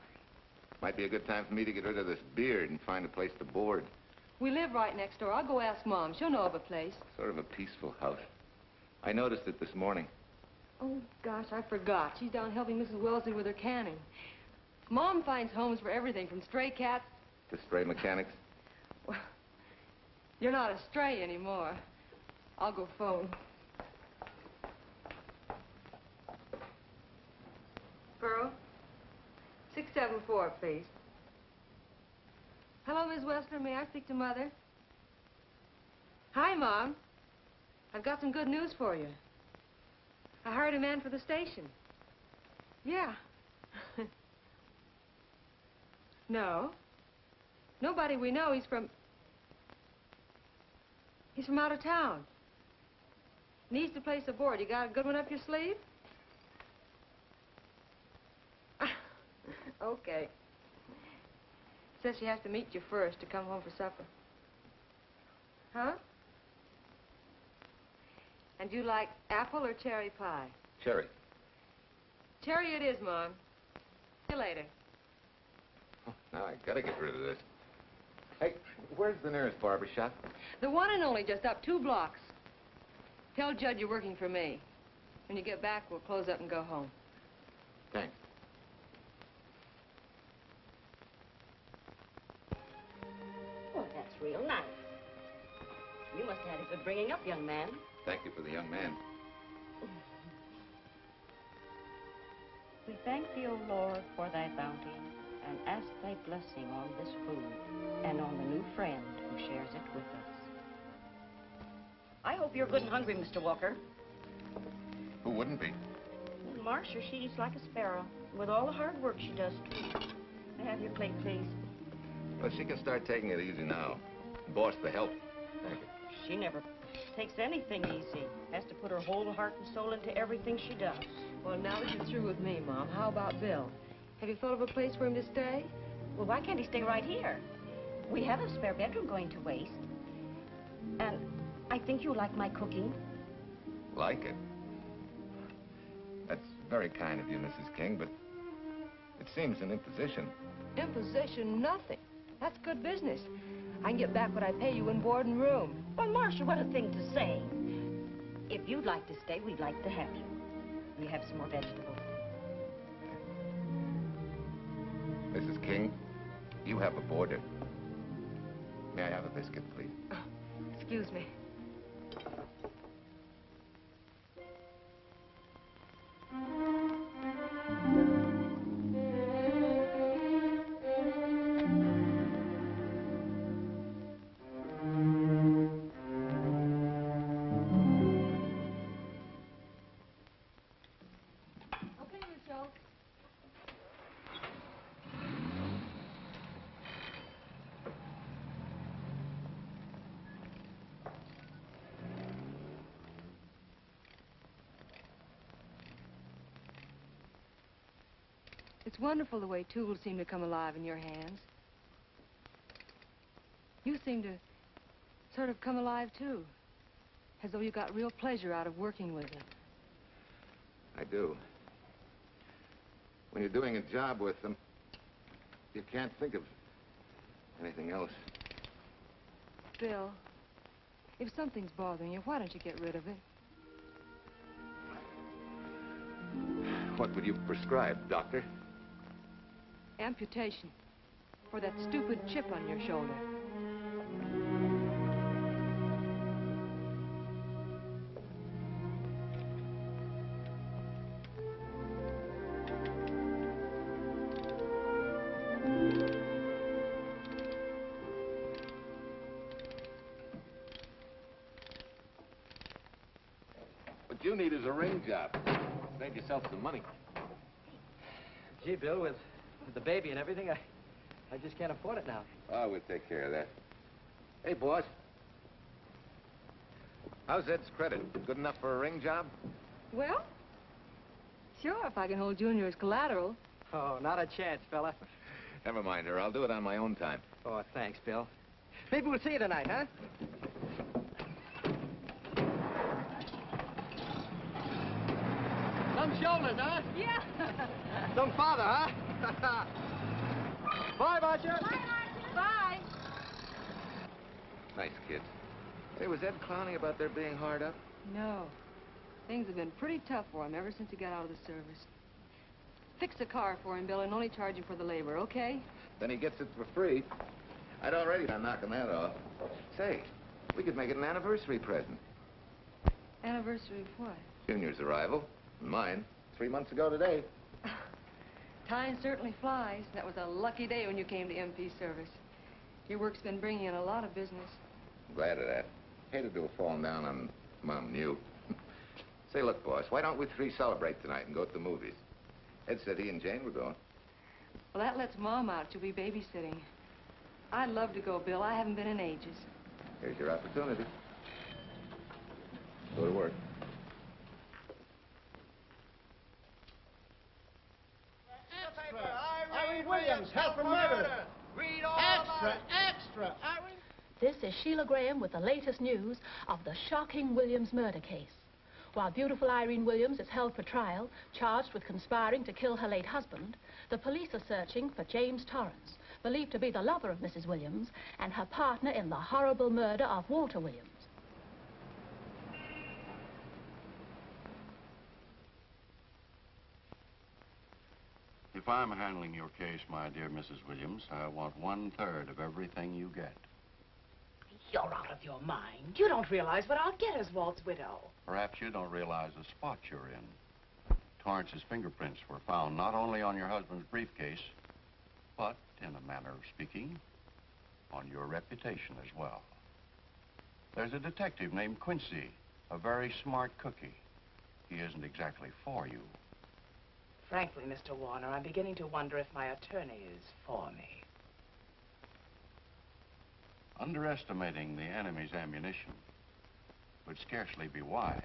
Might be a good time for me to get rid of this beard and find a place to board. We live right next door. I'll go ask Mom. She'll know of a place. Sort of a peaceful house. I noticed it this morning. Oh, gosh, I forgot. She's down helping Mrs. Wellesley with her canning. Mom finds homes for everything from stray cats... To stray mechanics. Well, you're not a stray anymore. I'll go phone. Pearl, 674, please. Hello, Miss Westner. May I speak to Mother? Hi, Mom. I've got some good news for you. I hired a man for the station. Yeah. No. Nobody we know. He's from out of town. Needs to place a board. You got a good one up your sleeve? Okay. Says she has to meet you first to come home for supper. Huh? And you like apple or cherry pie? Cherry. Cherry it is, Mom. See you later. Oh, now I gotta get rid of this. Hey, where's the nearest barber shop? The one and only, just up 2 blocks. Tell Judd you're working for me. When you get back, we'll close up and go home. Thanks. Well, that's real nice. You must have had a good bringing up, young man. Thank you for the young man. We thank thee, O Lord, for thy bounty, and ask thy blessing on this food and on the new friend who shares it with us. I hope you're good and hungry, Mr. Walker. Who wouldn't be? And Marcia, she's like a sparrow, with all the hard work she does, too. May I have your plate, please? Well, she can start taking it easy now. Boss, the help. Thank you. She never takes anything easy. Has to put her whole heart and soul into everything she does. Well, now that you're through with me, Mom, how about Bill? Have you thought of a place for him to stay? Well, why can't he stay right here? We have a spare bedroom going to waste. And I think you like my cooking. Like it? That's very kind of you, Mrs. King, but it seems an imposition. Imposition, nothing. That's good business. I can get back what I pay you in board and room. Well, Marcia, what a thing to say. If you'd like to stay, we'd like to have you. We have some more vegetables. Mrs. King, you have a boarder. May I have a biscuit, please? Oh, excuse me. It's wonderful the way tools seem to come alive in your hands. You seem to sort of come alive, too. As though you got real pleasure out of working with them. I do. When you're doing a job with them, you can't think of anything else. Bill, if something's bothering you, why don't you get rid of it? What would you prescribe, doctor? Amputation. For that stupid chip on your shoulder. What you need is a ring job. Save yourself some money. Gee, Bill, with the baby and everything, I just can't afford it now. Oh, we'll take care of that. Hey, boss. How's Ed's credit? Good enough for a ring job? Well, sure, if I can hold Junior as collateral. Oh, not a chance, fella. Never mind her. I'll do it on my own time. Oh, thanks, Bill. Maybe we'll see you tonight, huh? Some shoulders, huh? Yeah. Some father, huh? Bye, Marcia. Bye, Marcia. Bye. Nice kids. Hey, was Ed clowning about their being hard up? No. Things have been pretty tough for him ever since he got out of the service. Fix a car for him, Bill, and only charge him for the labor, okay? Then he gets it for free. I'd already done knocking that off. Say, we could make it an anniversary present. Anniversary of what? Junior's arrival, and mine, 3 months ago today. Time certainly flies. That was a lucky day when you came to MP service. Your work's been bringing in a lot of business. I'm glad of that. Hated to have fallen down on Mom and you. Say, look, boss, why don't we three celebrate tonight and go to the movies? Ed said he and Jane were going. Well, that lets Mom out. She'll be babysitting. I'd love to go, Bill. I haven't been in ages. Here's your opportunity. Go to work. Irene Williams, held for murder. Read all extra. Irene. This is Sheila Graham with the latest news of the shocking Williams murder case. While beautiful Irene Williams is held for trial, charged with conspiring to kill her late husband, the police are searching for James Torrance, believed to be the lover of Mrs. Williams and her partner in the horrible murder of Walter Williams. If I'm handling your case, my dear Mrs. Williams, I want 1/3 of everything you get. You're out of your mind. You don't realize what I'll get as Walt's widow. Perhaps you don't realize the spot you're in. Torrance's fingerprints were found not only on your husband's briefcase, but, in a manner of speaking, on your reputation as well. There's a detective named Quincy, a very smart cookie. He isn't exactly for you. Frankly, Mr. Warner, I'm beginning to wonder if my attorney is for me. Underestimating the enemy's ammunition would scarcely be wise.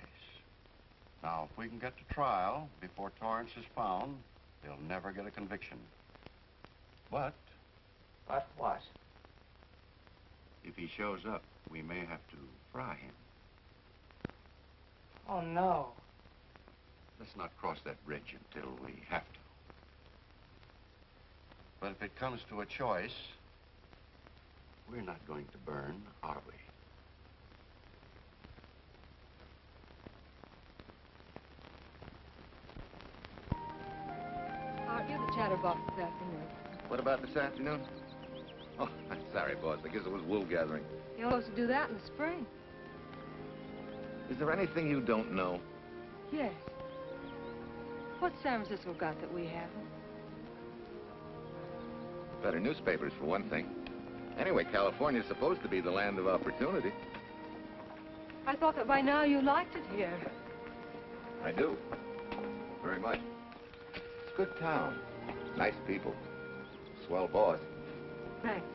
Now, if we can get to trial before Torrance is found, they'll never get a conviction. But... But what? If he shows up, we may have to fry him. Oh, no. Let's not cross that bridge until we have to. But if it comes to a choice, we're not going to burn, are we? Aren't you the chatterbox this afternoon? What about this afternoon? Oh, I'm sorry, boss. I guess it was wool gathering. You're supposed to do that in the spring. Is there anything you don't know? Yes. What's San Francisco got that we haven't? Better newspapers, for one thing. Anyway, California's supposed to be the land of opportunity. I thought that by now you liked it here. I do. Very much. It's a good town. Nice people. Swell boss. Thanks.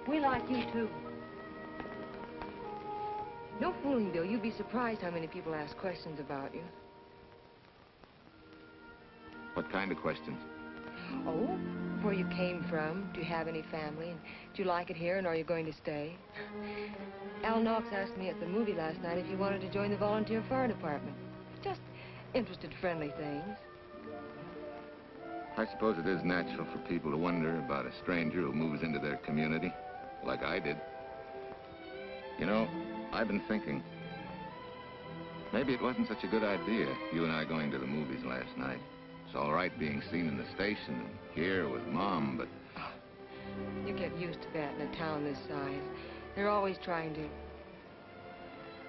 We like you, too. No fooling, Bill. You'd be surprised how many people ask questions about you. What kind of questions? Oh, where you came from, do you have any family, and do you like it here, and are you going to stay? Al Knox asked me at the movie last night if you wanted to join the volunteer fire department. Just interested, friendly things. I suppose it is natural for people to wonder about a stranger who moves into their community, like I did. You know, I've been thinking, maybe it wasn't such a good idea, you and I going to the movies last night. It's all right being seen in the station and here with Mom, but... You get used to that in a town this size. They're always trying to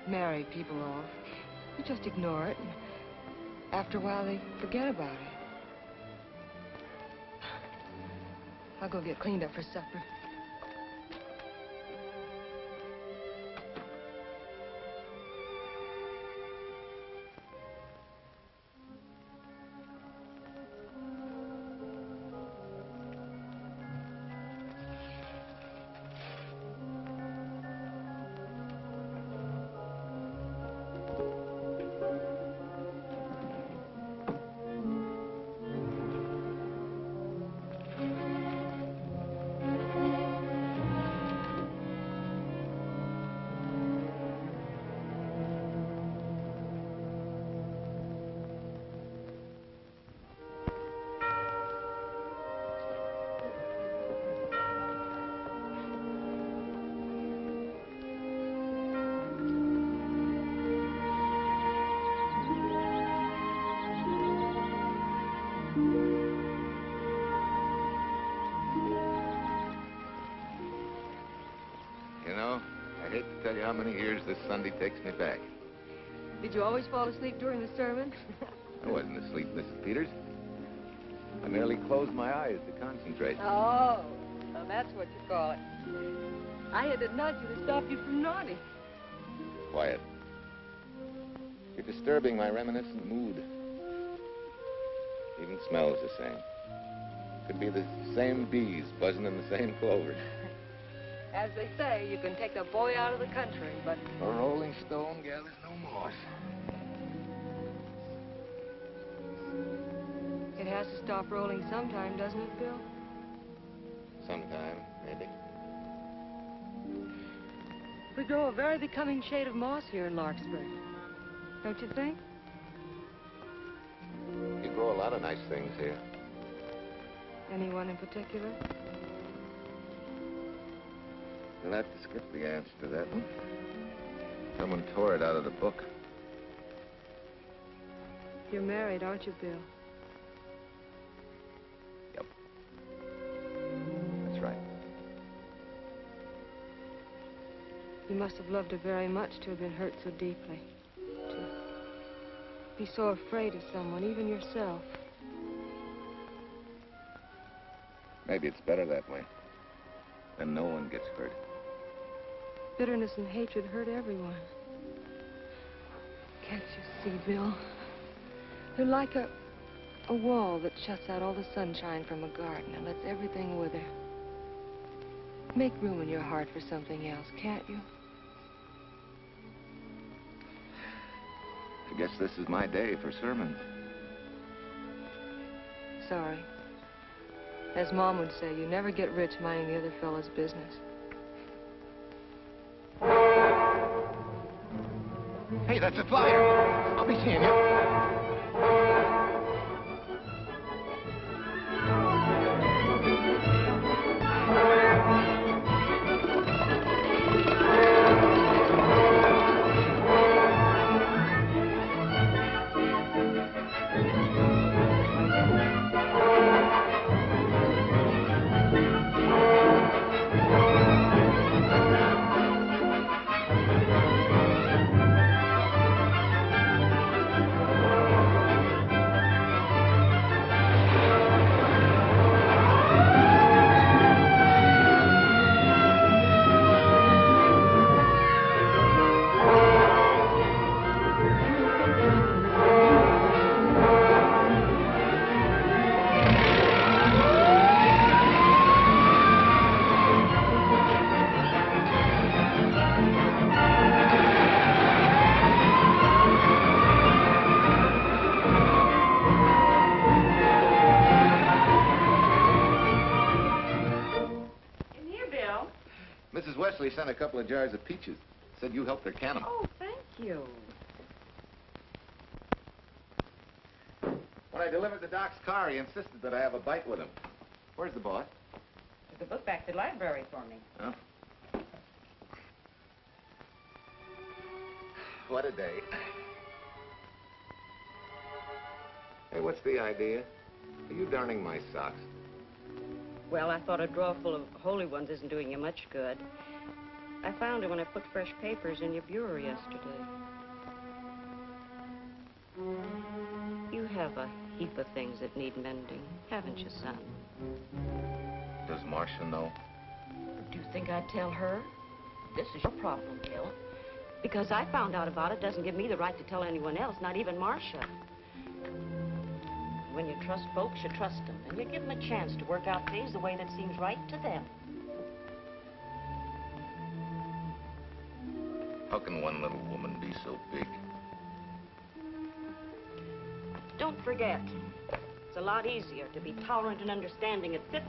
marry people off. You just ignore it, and after a while they forget about it. I'll go get cleaned up for supper. You know, I hate to tell you how many years this Sunday takes me back. Did you always fall asleep during the sermon? I wasn't asleep, Mrs. Peters. I merely closed my eyes to concentrate. Oh, so that's what you call it. I had to nudge you to stop you from nodding. Quiet. You're disturbing my reminiscent mood. Even smells the same. Could be the same bees buzzing in the same clover. As they say, you can take a boy out of the country, but... A rolling stone gathers no moss. It has to stop rolling sometime, doesn't it, Bill? Sometime, maybe. We grow a very becoming shade of moss here in Larkspur. Don't you think? You grow a lot of nice things here. Anyone in particular? You'll have to skip the answer to that one. Someone tore it out of the book. You're married, aren't you, Bill? Yep. That's right. You must have loved her very much to have been hurt so deeply. To be so afraid of someone, even yourself. Maybe it's better that way. Then no one gets hurt. Bitterness and hatred hurt everyone. Can't you see, Bill? They're like a wall that shuts out all the sunshine from a garden and lets everything wither. Make room in your heart for something else, can't you? I guess this is my day for sermons. Sorry. As Mom would say, you never get rich minding the other fellow's business. Hey, that's a flyer. I'll be seeing you. Leslie sent a couple of jars of peaches. Said you helped her can them. Oh, thank you. When I delivered the doc's car, he insisted that I have a bite with him. Where's the boss? Took the book back to the library for me. Oh. What a day. Hey, what's the idea? Are you darning my socks? Well, I thought a drawer full of holy ones isn't doing you much good. I found it when I put fresh papers in your bureau yesterday. You have a heap of things that need mending, haven't you, son? Does Marcia know? Do you think I'd tell her? This is your problem, Bill. Because I found out about it doesn't give me the right to tell anyone else, not even Marcia. When you trust folks, you trust them, and you give them a chance to work out things the way that seems right to them. How can one little woman be so big? Don't forget, it's a lot easier to be tolerant and understanding at 50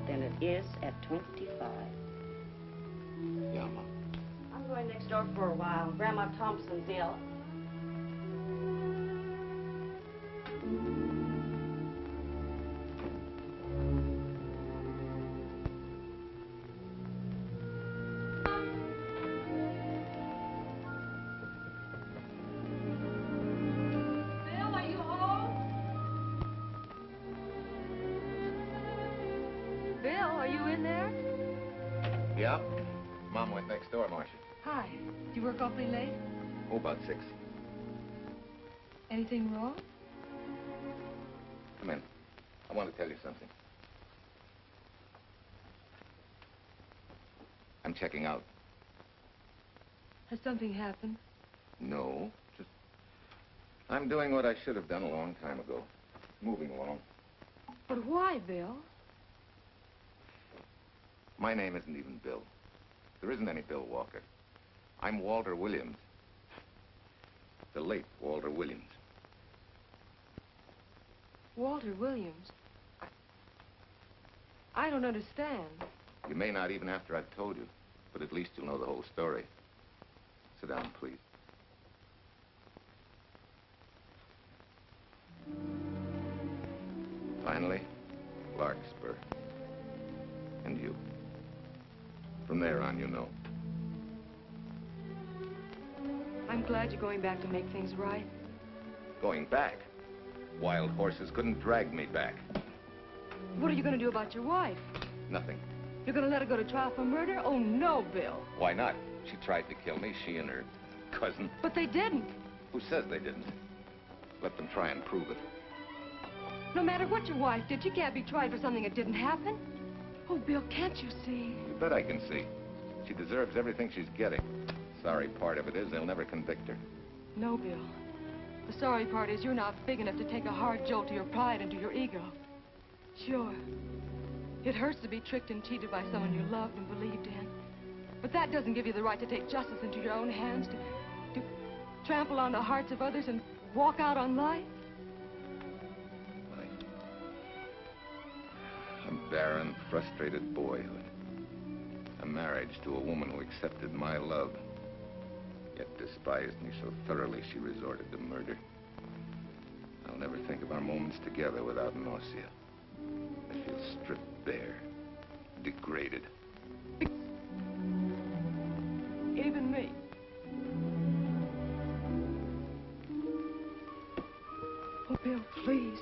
than it is at 25. Yeah, Mom. I'm going next door for a while. Grandma Thompson's ill. Bill, are you home? Bill, are you in there? Yeah? Mom went next door, Marcia. Hi. Do you work awfully late? Oh, about 6. Anything wrong? Come in. I want to tell you something. I'm checking out. Has something happened? No, just... I'm doing what I should have done a long time ago. Moving along. But why, Bill? My name isn't even Bill. There isn't any Bill Walker. I'm Walter Williams. The late Walter Williams. Walter Williams? I don't understand. You may not even after I've told you, but at least you'll know the whole story. Sit down, please. Finally, Larkspur. And you. From there on, you know. I'm glad you're going back to make things right. Going back? Wild horses couldn't drag me back. What are you going to do about your wife? Nothing. You're going to let her go to trial for murder? Oh, no, Bill. Why not? She tried to kill me, she and her cousin. But they didn't. Who says they didn't? Let them try and prove it. No matter what your wife did, she can't be tried for something that didn't happen. Oh, Bill, can't you see? You bet I can see. She deserves everything she's getting. Sorry part of it is they'll never convict her. No, Bill. The sorry part is you're not big enough to take a hard jolt to your pride and to your ego. Sure. It hurts to be tricked and cheated by someone you loved and believed in. But that doesn't give you the right to take justice into your own hands, to trample on the hearts of others and walk out on life. A barren, frustrated boyhood. A marriage to a woman who accepted my love, yet despised me so thoroughly she resorted to murder. I'll never think of our moments together without nausea. I feel stripped bare, degraded. Even me. Oh, Bill, please.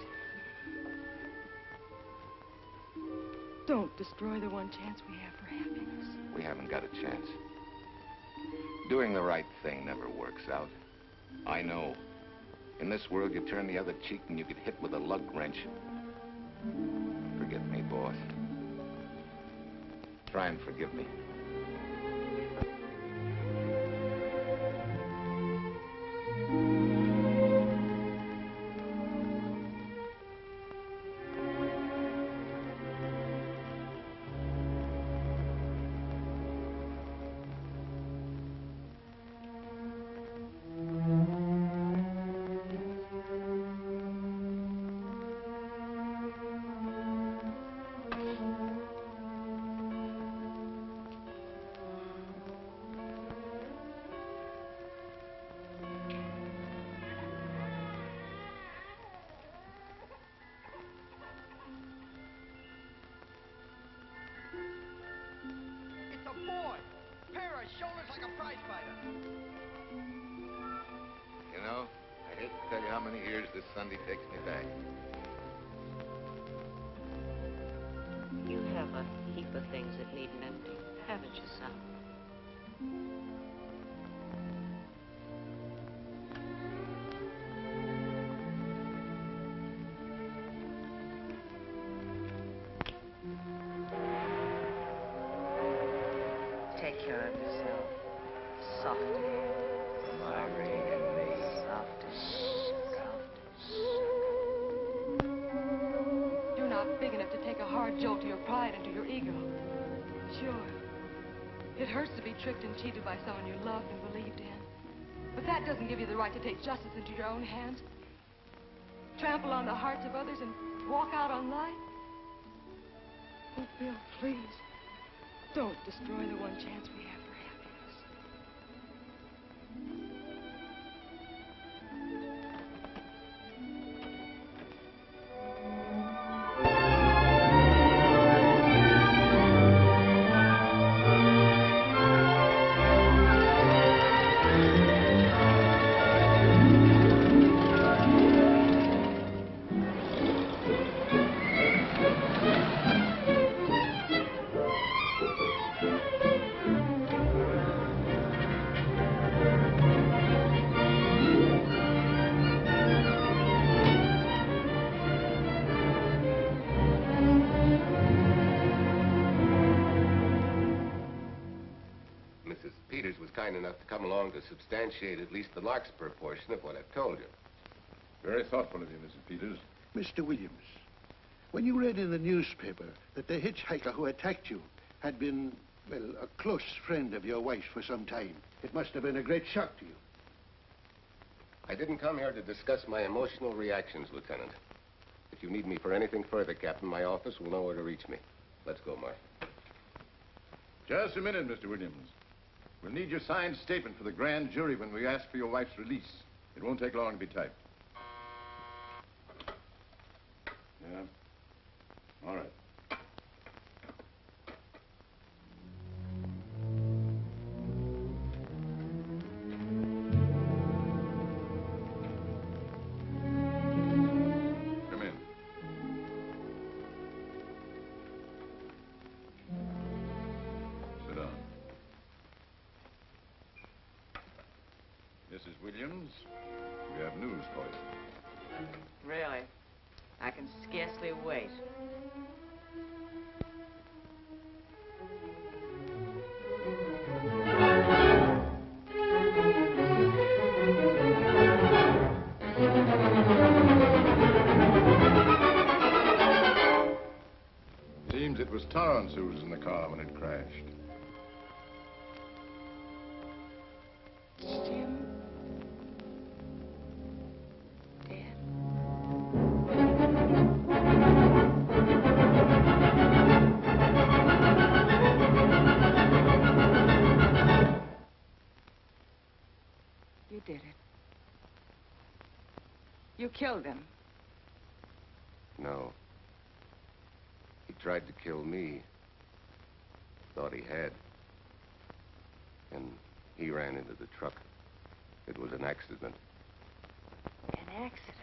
Don't destroy the one chance we have for happiness. We haven't got a chance. Doing the right thing never works out. I know. In this world, you turn the other cheek and you get hit with a lug wrench. Forget me, boss. Try and forgive me. shoulders like a prize fighter. You know, I hate to tell you how many years this Sunday takes me back. You have a heap of things that need mending, haven't you, son? Take care of yourself. Softly. Marguerite and me. You're not big enough to take a hard jolt to your pride and to your ego. Sure. It hurts to be tricked and cheated by someone you loved and believed in. But that doesn't give you the right to take justice into your own hands. Trample on the hearts of others and walk out on life. Oh, Bill, please. Don't destroy the one chance we have for happiness. Mrs. Peters was kind enough to come along to substantiate at least the Larkspur portion of what I've told you. Very thoughtful of you, Mrs. Peters. Mr. Williams, when you read in the newspaper that the hitchhiker who attacked you had been, well, a close friend of your wife's for some time, it must have been a great shock to you. I didn't come here to discuss my emotional reactions, Lieutenant. If you need me for anything further, Captain, my office will know where to reach me. Let's go, Mark. Just a minute, Mr. Williams. We'll need your signed statement for the grand jury when we ask for your wife's release. It won't take long to be typed. Yeah? All right. Come in. Sit down. Mrs. Williams, we have news for you. Really? I can scarcely wait. Seems it was Torrance who was in the car when it crashed. Jim? You did it. You killed him. No. He tried to kill me. Thought he had. And he ran into the truck. It was an accident. An accident?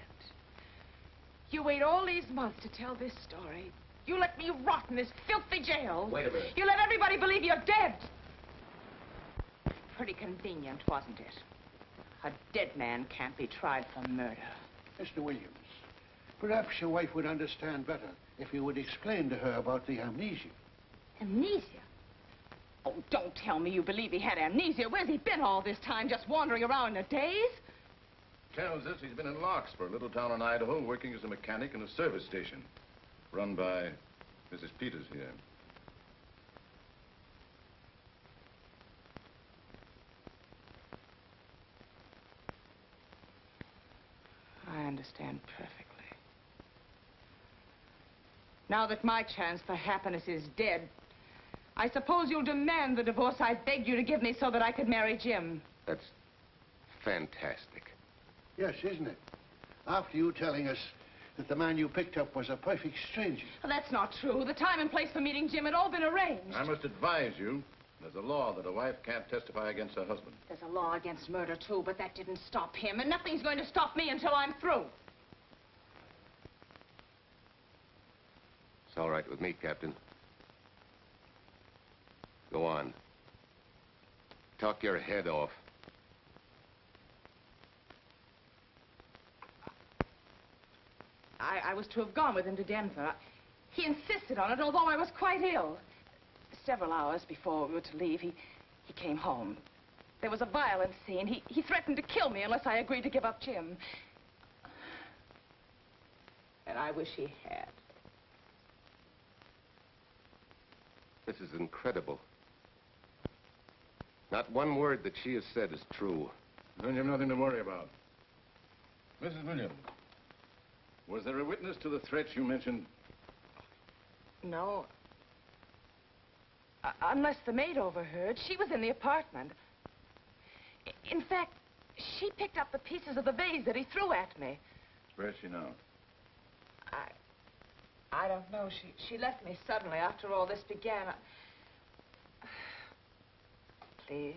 You wait all these months to tell this story. You let me rot in this filthy jail. Wait a minute. You let everybody believe you're dead. Pretty convenient, wasn't it? A dead man can't be tried for murder. Mr. Williams, perhaps your wife would understand better if you would explain to her about the amnesia. Amnesia? Oh, don't tell me you believe he had amnesia. Where's he been all this time, just wandering around in a daze? Tells us he's been in Larkspur, a little town in Idaho, working as a mechanic in a service station. Run by Mrs. Peters here. I understand perfectly. Now that my chance for happiness is dead, I suppose you'll demand the divorce I begged you to give me so that I could marry Jim. That's fantastic. Yes, isn't it? After you telling us that the man you picked up was a perfect stranger. Well, that's not true. The time and place for meeting Jim had all been arranged. I must advise you There's a law that a wife can't testify against her husband. There's a law against murder, too, but that didn't stop him, and nothing's going to stop me until I'm through. It's all right with me, Captain. Go on. Talk your head off. I was to have gone with him to Denver. He insisted on it, although I was quite ill. Several hours before we were to leave, he came home. There was a violent scene. He threatened to kill me unless I agreed to give up Jim. And I wish he had. This is incredible. Not one word that she has said is true. Then you've nothing to worry about. Mrs. Williams, was there a witness to the threats you mentioned? No. Unless the maid overheard. She was in the apartment. In fact, she picked up the pieces of the vase that he threw at me. Where is she now? I don't know. She left me suddenly after all this began. Please,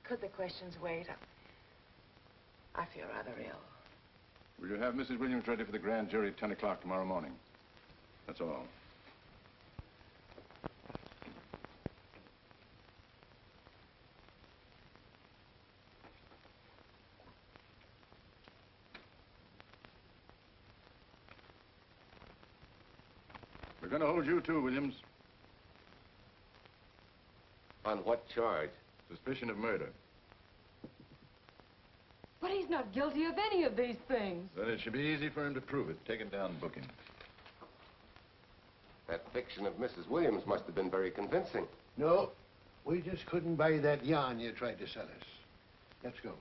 could the questions wait? I feel rather ill. Will you have Mrs. Williams ready for the grand jury at 10 o'clock tomorrow morning? That's all. We're going to hold you too, Williams. On what charge? Suspicion of murder. But he's not guilty of any of these things. Then it should be easy for him to prove it. Take him down and book him. That fiction of Mrs. Williams must have been very convincing. No, we just couldn't buy that yarn you tried to sell us. Let's go.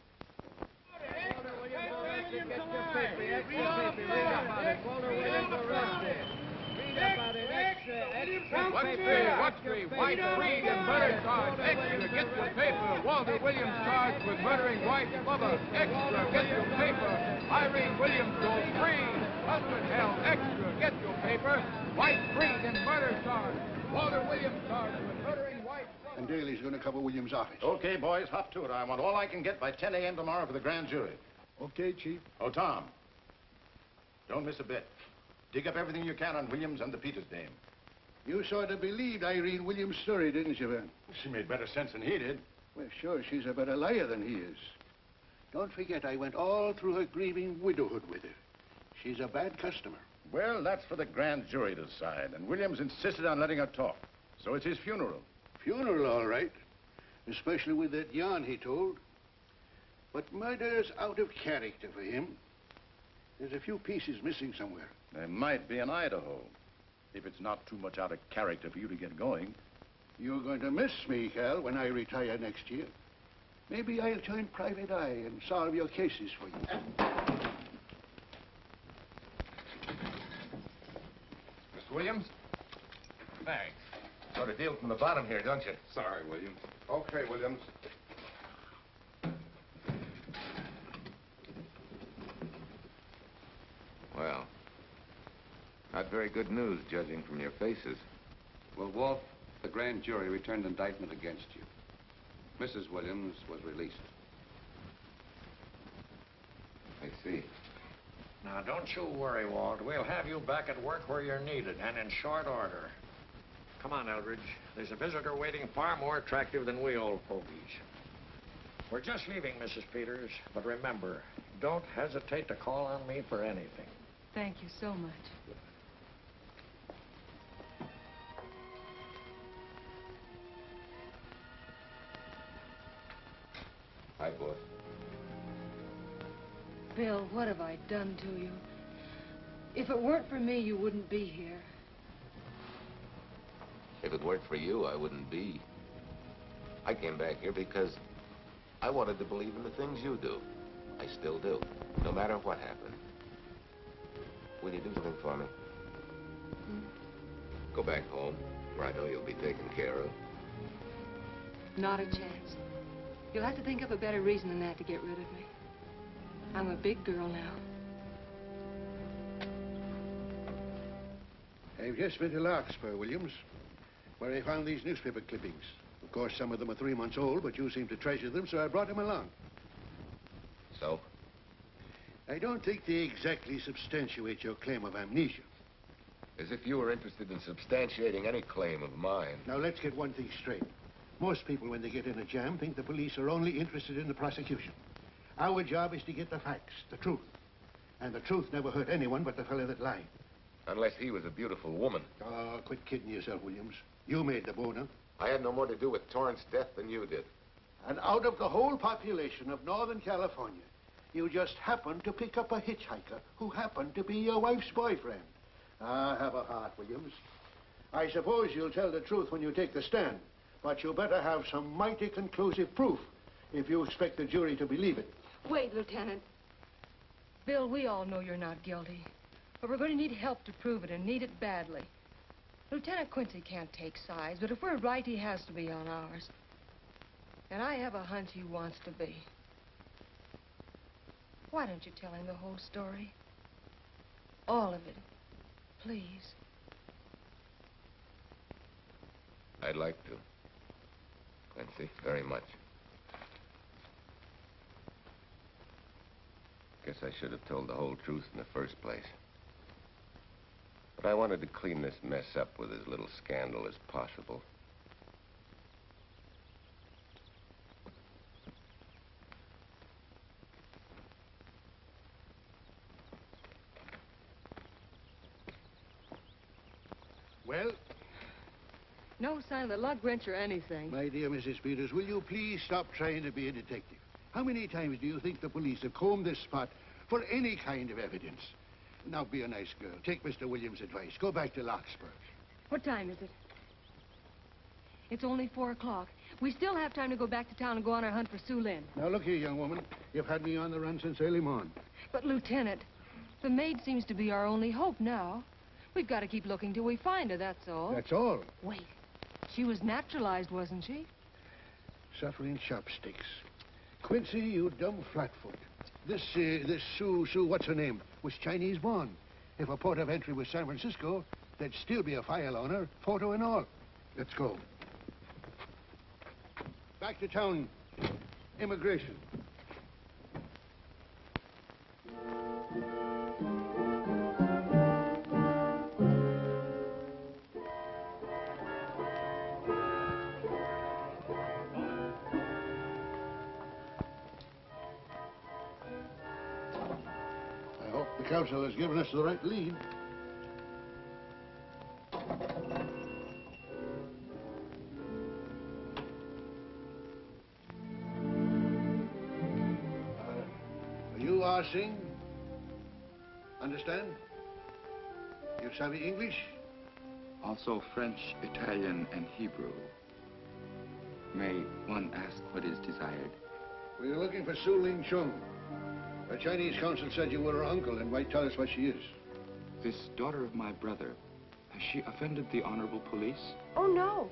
What's the white freed and murder charge? Extra, get your paper. Walter Williams charged with murdering wife mother. Extra, get your paper. Irene Williams goes free. Husband held. Extra, get your paper. White freed and murder charge. Walter Williams charged with murdering wife mother. And Daly's going to cover Williams' office. Okay, boys, hop to it. I want all I can get by 10 a.m. tomorrow for the grand jury. Okay, Chief. Oh, Tom, don't miss a bit. Dig up everything you can on Williams and the Peters dame. You sort of believed Irene Williams' story, didn't you, Ben? She made better sense than he did. Well, sure, she's a better liar than he is. Don't forget, I went all through her grieving widowhood with her. She's a bad customer. Well, that's for the grand jury to decide, and Williams insisted on letting her talk. So it's his funeral. Funeral, all right. Especially with that yarn he told. But murder's out of character for him. There's a few pieces missing somewhere. There might be in Idaho, if it's not too much out of character for you to get going. You're going to miss me, Cal, when I retire next year. Maybe I'll join Private Eye and solve your cases for you. Mr. Williams? Thanks. Got a deal from the bottom here, don't you? Sorry, Williams. Okay, Williams. Well, not very good news, judging from your faces. Well, Wolf, the grand jury returned indictment against you. Mrs. Williams was released. I see. Now, don't you worry, Walt. We'll have you back at work where you're needed, and in short order. Come on, Eldridge. There's a visitor waiting far more attractive than we old fogies. We're just leaving, Mrs. Peters, but remember, don't hesitate to call on me for anything. Thank you so much. Hi, boss. Bill, what have I done to you? If it weren't for me, you wouldn't be here. If it weren't for you, I wouldn't be. I came back here because I wanted to believe in the things you do. I still do, no matter what happened. Will you do something for me? Go back home, where I know you'll be taken care of. Not a chance. You'll have to think of a better reason than that to get rid of me. I'm a big girl now. I've just been to Larkspur, Williams, where I found these newspaper clippings. Of course, some of them are 3 months old, but you seem to treasure them, so I brought them along. So? I don't think they exactly substantiate your claim of amnesia. As if you were interested in substantiating any claim of mine. Now, let's get one thing straight. Most people, when they get in a jam, think the police are only interested in the prosecution. Our job is to get the facts, the truth. And the truth never hurt anyone but the fellow that lied. Unless he was a beautiful woman. Oh, quit kidding yourself, Williams. You made the boner. I had no more to do with Torrance's death than you did. And out of the whole population of Northern California, you just happened to pick up a hitchhiker who happened to be your wife's boyfriend. Ah, have a heart, Williams. I suppose you'll tell the truth when you take the stand, but you better have some mighty conclusive proof if you expect the jury to believe it. Wait, Lieutenant. Bill, we all know you're not guilty, but we're going to need help to prove it, and need it badly. Lieutenant Quincy can't take sides, but if we're right, he has to be on ours. And I have a hunch he wants to be. Why don't you tell him the whole story? All of it. Please. I'd like to. Quincy, very much. Guess I should have told the whole truth in the first place. But I wanted to clean this mess up with as little scandal as possible. Well? No sign of the lug wrench or anything. My dear Mrs. Peters, will you please stop trying to be a detective? How many times do you think the police have combed this spot for any kind of evidence? Now, be a nice girl. Take Mr. Williams' advice. Go back to Larkspur. What time is it? It's only 4 o'clock. We still have time to go back to town and go on our hunt for Sue Lynn. Now, look here, young woman. You've had me on the run since early morn. But, Lieutenant, the maid seems to be our only hope now. We've got to keep looking till we find her, that's all. That's all. Wait. She was naturalized, wasn't she? Suffering chopsticks. Quincy, you dumb flatfoot. This Sue, what's her name, was Chinese born. If her port of entry was San Francisco, there'd still be a file on her, photo and all. Let's go. Back to town. Immigration. The council has given us the right lead. You are Singh? Understand? You savvy English? Also French, Italian, and Hebrew. May one ask what is desired? We're looking for Su Ling Chung. The Chinese consul said you were her uncle and might tell us what she is. This daughter of my brother, has she offended the honorable police? Oh, no.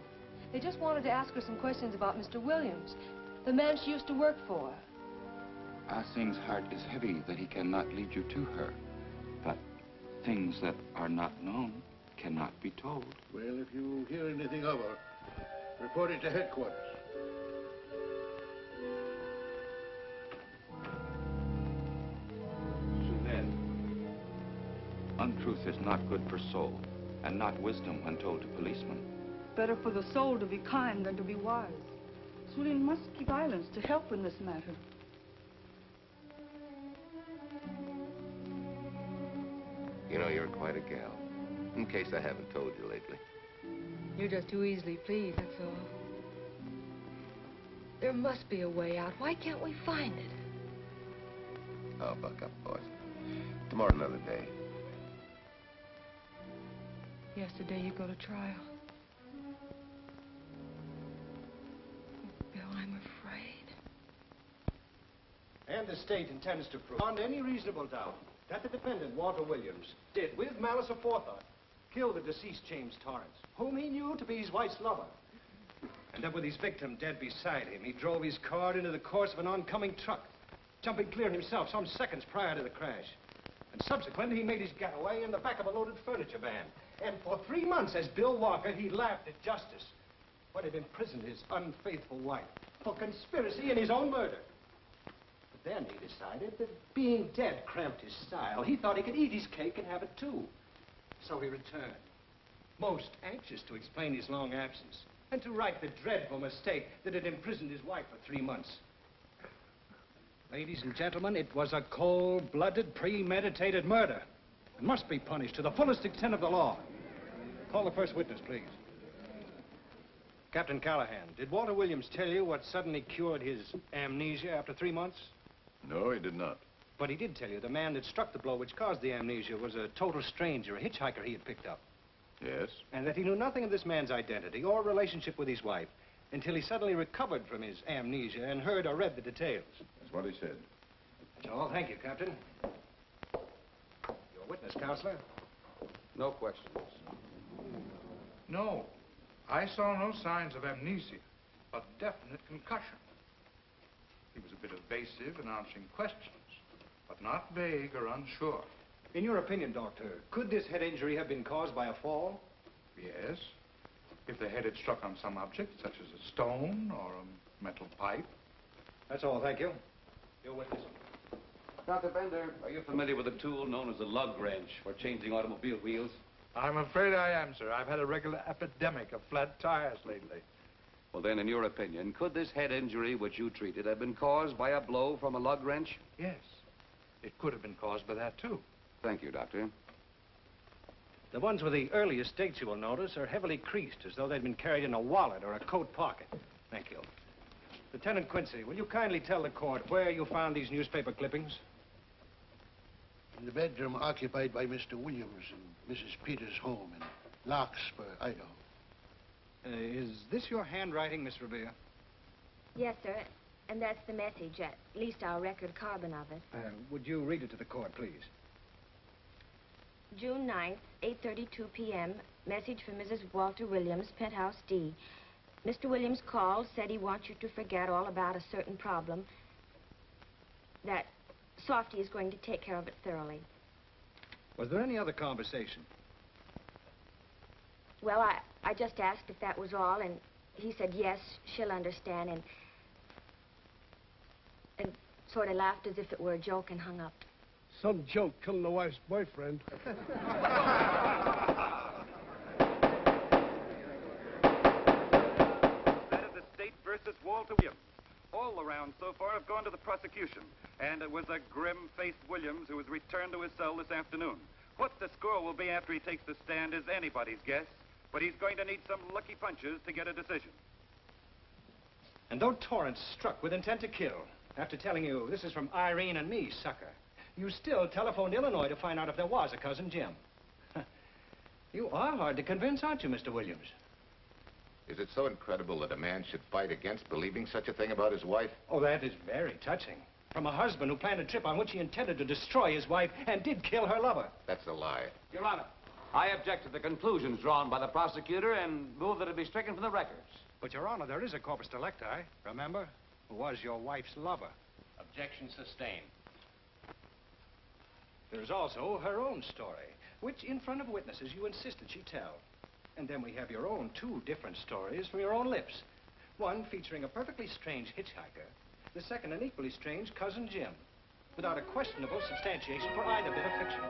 They just wanted to ask her some questions about Mr. Williams, the man she used to work for. Ah Sing's heart is heavy that he cannot lead you to her. But things that are not known cannot be told. Well, if you hear anything of her, report it to headquarters. Untruth is not good for soul, and not wisdom when told to policemen. Better for the soul to be kind than to be wise. Su Lin must keep silence to help in this matter. You know, you're quite a gal. In case I haven't told you lately. You're just too easily pleased, that's all. There must be a way out. Why can't we find it? Oh, buck up, boys. Tomorrow, another day. Yesterday you go to trial. Bill, I'm afraid. And the state intends to prove, beyond any reasonable doubt, that the defendant, Walter Williams, did, with malice aforethought, kill the deceased James Torrance, whom he knew to be his wife's lover. And that with his victim dead beside him, he drove his car into the course of an oncoming truck, jumping clear himself some seconds prior to the crash. And subsequently, he made his getaway in the back of a loaded furniture van. And for 3 months, as Bill Walker, he laughed at justice. would have imprisoned his unfaithful wife for conspiracy in his own murder. But then he decided that being dead cramped his style. He thought he could eat his cake and have it too. So he returned, most anxious to explain his long absence and to right the dreadful mistake that had imprisoned his wife for 3 months. Ladies and gentlemen, it was a cold-blooded, premeditated murder and must be punished to the fullest extent of the law. Call the first witness, please. Captain Callahan, did Walter Williams tell you what suddenly cured his amnesia after 3 months? No, he did not. But he did tell you the man that struck the blow which caused the amnesia was a total stranger, a hitchhiker he had picked up. Yes? And that he knew nothing of this man's identity or relationship with his wife until he suddenly recovered from his amnesia and heard or read the details. That's what he said. That's all. Thank you, Captain. Your witness, Counselor. No questions. No. I saw no signs of amnesia, but definite concussion. He was a bit evasive in answering questions, but not vague or unsure. In your opinion, Doctor, could this head injury have been caused by a fall? Yes. If the head had struck on some object, such as a stone or a metal pipe. That's all, thank you. Your witness. Dr. Bender, are you familiar with a tool known as a lug wrench for changing automobile wheels? I'm afraid I am, sir. I've had a regular epidemic of flat tires lately. Well, then, in your opinion, could this head injury which you treated have been caused by a blow from a lug wrench? Yes. It could have been caused by that, too. Thank you, Doctor. The ones with the earliest dates, you will notice, are heavily creased, as though they'd been carried in a wallet or a coat pocket. Thank you. Lieutenant Quincy, will you kindly tell the court where you found these newspaper clippings? In the bedroom occupied by Mr. Williams and Mrs. Peters' home in Larkspur, Idaho. Is this your handwriting, Miss Revere? Yes, sir. And that's the message, at least our record carbon of it. Would you read it to the court, please? June 9th, 8:32 p.m. Message from Mrs. Walter Williams, Penthouse D. Mr. Williams called, said he wants you to forget all about a certain problem. That Softy is going to take care of it thoroughly. Was there any other conversation? Well, I just asked if that was all, and he said yes, she'll understand, and sort of laughed as if it were a joke and hung up. Some joke killing the wife's boyfriend. That is the state versus Walter Williams. All the rounds so far have gone to the prosecution, and it was a grim-faced Williams who was returned to his cell this afternoon. What the score will be after he takes the stand is anybody's guess, but he's going to need some lucky punches to get a decision. And though Torrance struck with intent to kill, after telling you this is from Irene and me, sucker, you still telephoned Illinois to find out if there was a cousin Jim. You are hard to convince, aren't you, Mr. Williams? Is it so incredible that a man should fight against believing such a thing about his wife? Oh, that is very touching. From a husband who planned a trip on which he intended to destroy his wife and did kill her lover. That's a lie. Your Honor, I object to the conclusions drawn by the prosecutor and move that it be stricken from the records. But, Your Honor, there is a corpus delicti, remember? Who was your wife's lover. Objection sustained. There's also her own story, which, in front of witnesses, you insisted she tell. And then we have your own two different stories from your own lips. One featuring a perfectly strange hitchhiker, the second an equally strange cousin Jim, without a questionable substantiation for either bit of fiction.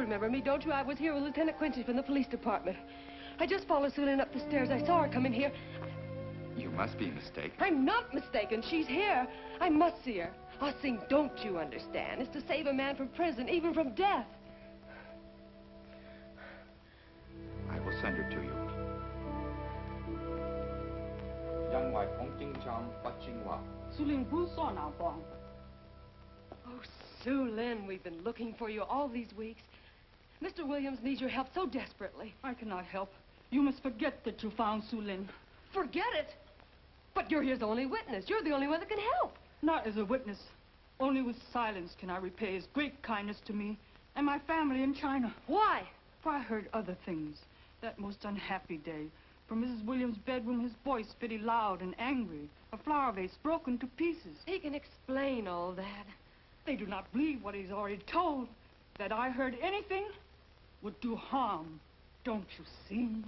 remember me, don't you? I was here with Lieutenant Quincy from the police department. I just followed Sue Lynn up the stairs. I saw her come in here. You must be mistaken. I'm not mistaken. She's here. I must see her. Ah, Sing, don't you understand? It's to save a man from prison, even from death. I will send her to you. Oh, Sue Lynn, we've been looking for you all these weeks. Mr. Williams needs your help so desperately. I cannot help. You must forget that you found Sue Lynn. Forget it? But you're his only witness. You're the only one that can help. Not as a witness. Only with silence can I repay his great kindness to me and my family in China. Why? For I heard other things. That most unhappy day. From Mrs. Williams' bedroom, his voice very loud and angry. A flower vase broken to pieces. He can explain all that. They do not believe what he's already told. That I heard anything would do harm. Don't you see?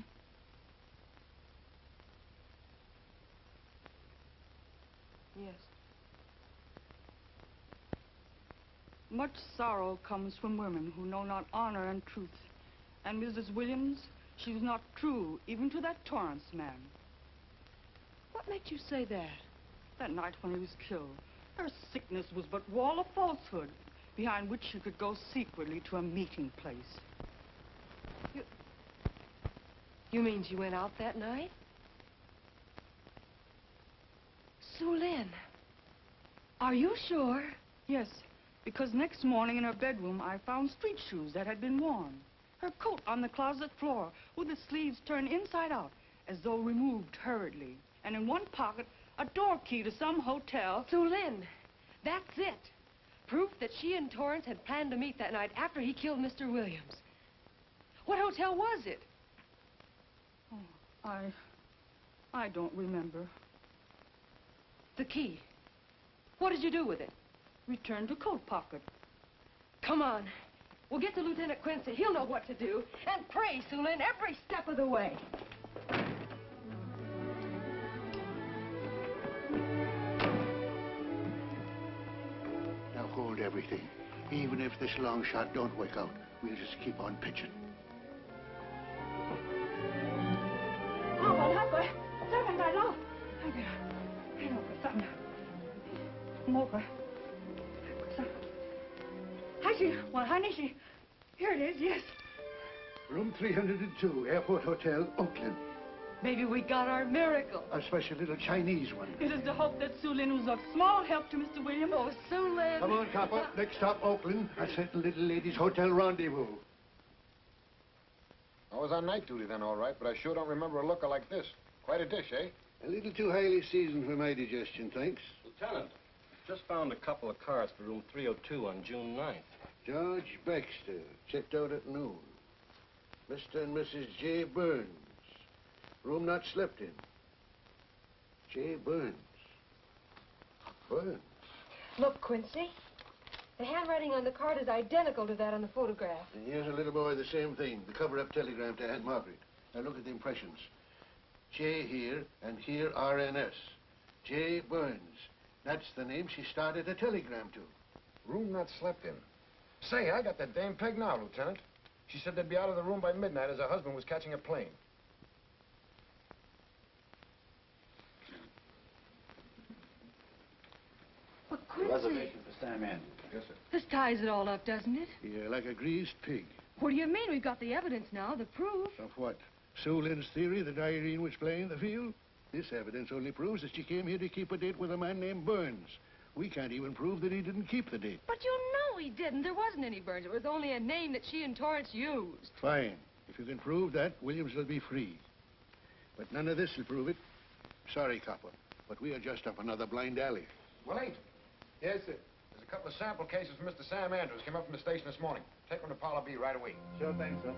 Yes. Much sorrow comes from women who know not honor and truth. And Mrs. Williams, she was not true even to that Torrance man. What makes you say that? That night when he was killed, her sickness was but wall of falsehood, behind which she could go secretly to a meeting place. You mean she went out that night? Sue Lynn, are you sure? Yes, because next morning in her bedroom I found street shoes that had been worn. Her coat on the closet floor with the sleeves turned inside out as though removed hurriedly. And in one pocket, a door key to some hotel. Sue Lynn, that's it. Proof that she and Torrance had planned to meet that night after he killed Mr. Williams. What hotel was it? Oh, I don't remember. The key. What did you do with it? Returned to coat pocket. Come on. We'll get to Lieutenant Quincy. He'll know what to do. And pray, Sue Lynn, every step of the way. Now hold everything. Even if this long shot don't work out, we'll just keep on pitching. Here it is, yes. Room 302, Airport Hotel, Oakland. Maybe we got our miracle. A special little Chinese one. It is to hope that Sue Lynn was of small help to Mr. Williams. Oh, Sue Lynn. Come on, copper. Next stop, Oakland. A certain little lady's hotel rendezvous. I was on night duty then, all right, but I sure don't remember a looker like this. Quite a dish, eh? A little too highly seasoned for my digestion, thanks. Lieutenant, just found a couple of cars for room 302 on June 9th. George Baxter, checked out at noon. Mr. and Mrs. J. Burns. Room not slept in. J. Burns. Burns. Look, Quincy. The handwriting on the card is identical to that on the photograph. And here's a little boy, the same thing. The cover-up telegram to Aunt Margaret. Now look at the impressions. J here, and here RNS. J. Burns. That's the name she started a telegram to. Room not slept in. Say, I got that dame pegged now, Lieutenant. She said they'd be out of the room by midnight as her husband was catching a plane. But Quincy... Reservation for Sam Andrews. Yes, sir. This ties it all up, doesn't it? Yeah, like a greased pig. What do you mean? We've got the evidence now, the proof. Of what? Sue Lynn's theory that Irene was playing the field? This evidence only proves that she came here to keep a date with a man named Burns. We can't even prove that he didn't keep the date. But you know he didn't. There wasn't any Burns. It was only a name that she and Torrance used. Fine. If you can prove that, Williams will be free. But none of this will prove it. Sorry, copper, but we are just up another blind alley. Well, ain't. Yes, sir. There's a couple of sample cases for Mr. Sam Andrews. Came up from the station this morning. Take them to Parlor B right away. Sure thing, sir.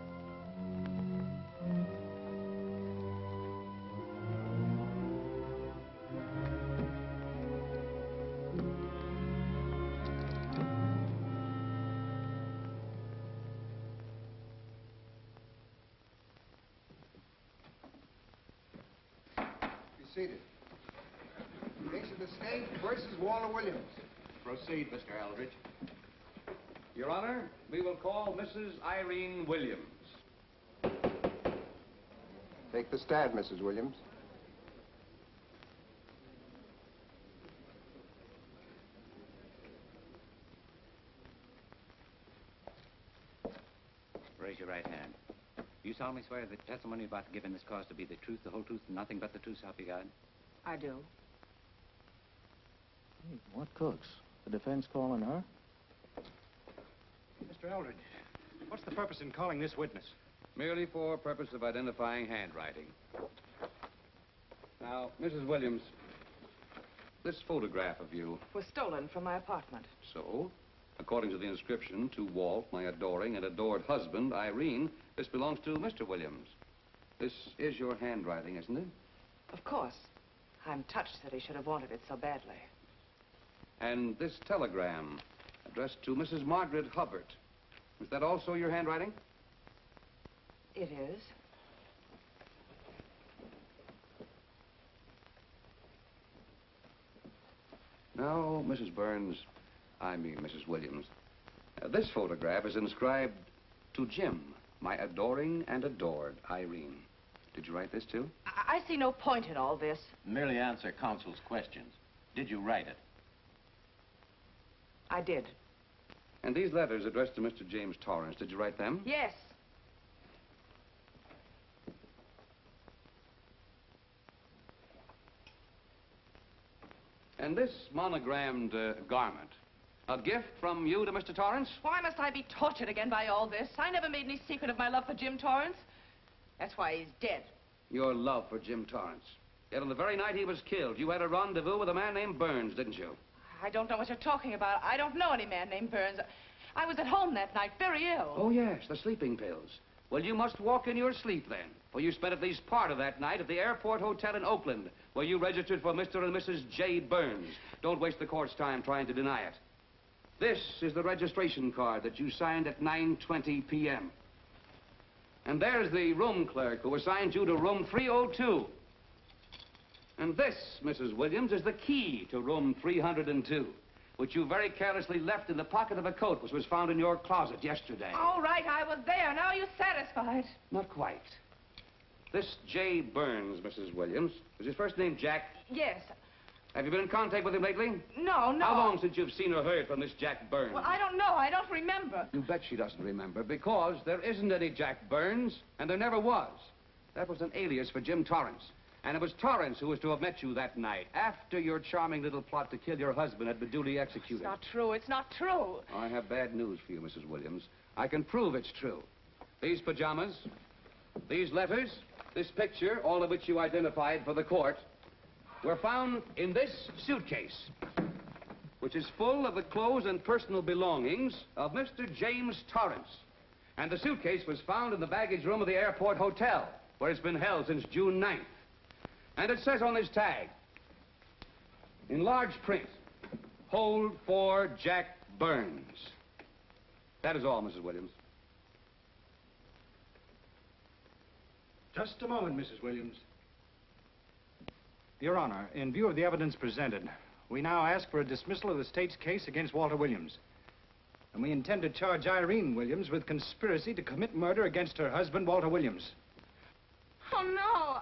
Seated. Case of the state versus Walter Williams. Proceed, Mr. Aldrich. Your Honor, we will call Mrs. Irene Williams. Take the stand, Mrs. Williams. Raise your right hand. You solemnly swear that the testimony you're about to give in this cause to be the truth, the whole truth, and nothing but the truth, so help you God? I do. Hey, what cooks? The defense calling her? Mr. Eldridge, what's the purpose in calling this witness? Merely for purpose of identifying handwriting. Now, Mrs. Williams, this photograph of you... Was stolen from my apartment. So, according to the inscription, to Walt, my adoring and adored husband, Irene, this belongs to Mr. Williams. This is your handwriting, isn't it? Of course. I'm touched that he should have wanted it so badly. And this telegram, addressed to Mrs. Margaret Hubbard. Is that also your handwriting? It is. Now, Mrs. Burns, I mean Mrs. Williams, this photograph is inscribed to Jim, my adoring and adored Irene. Did you write this, too? I see no point in all this. Merely answer counsel's questions. Did you write it? I did. And these letters addressed to Mr. James Torrance, did you write them? Yes. And this monogrammed garment, a gift from you to Mr. Torrance? Why must I be tortured again by all this? I never made any secret of my love for Jim Torrance. That's why he's dead. Your love for Jim Torrance. Yet on the very night he was killed, you had a rendezvous with a man named Burns, didn't you? I don't know what you're talking about. I don't know any man named Burns. I was at home that night, very ill. Oh, yes, the sleeping pills. Well, you must walk in your sleep then, for you spent at least part of that night at the Airport Hotel in Oakland, where you registered for Mr. and Mrs. J. Burns. Don't waste the court's time trying to deny it. This is the registration card that you signed at 9:20 p.m. And there's the room clerk who assigned you to room 302. And this, Mrs. Williams, is the key to room 302, which you very carelessly left in the pocket of a coat which was found in your closet yesterday. All right, I was there. Now are you satisfied? Not quite. This J. Burns, Mrs. Williams, was his first name Jack? Yes. Have you been in contact with him lately? No. How long since you've seen or heard from this Jack Burns? Well, I don't know. I don't remember. You bet she doesn't remember, because there isn't any Jack Burns, and there never was. That was an alias for Jim Torrance. And it was Torrance who was to have met you that night, after your charming little plot to kill your husband had been duly executed. It's not true. It's not true. I have bad news for you, Mrs. Williams. I can prove it's true. These pajamas, these letters, this picture, all of which you identified for the court, were found in this suitcase, which is full of the clothes and personal belongings of Mr. James Torrance. And the suitcase was found in the baggage room of the Airport Hotel, where it's been held since June 9th. And it says on this tag, in large print, hold for Jack Burns. That is all, Mrs. Williams. Just a moment, Mrs. Williams. Your Honor, in view of the evidence presented, we now ask for a dismissal of the state's case against Walter Williams. And we intend to charge Irene Williams with conspiracy to commit murder against her husband, Walter Williams. Oh, no.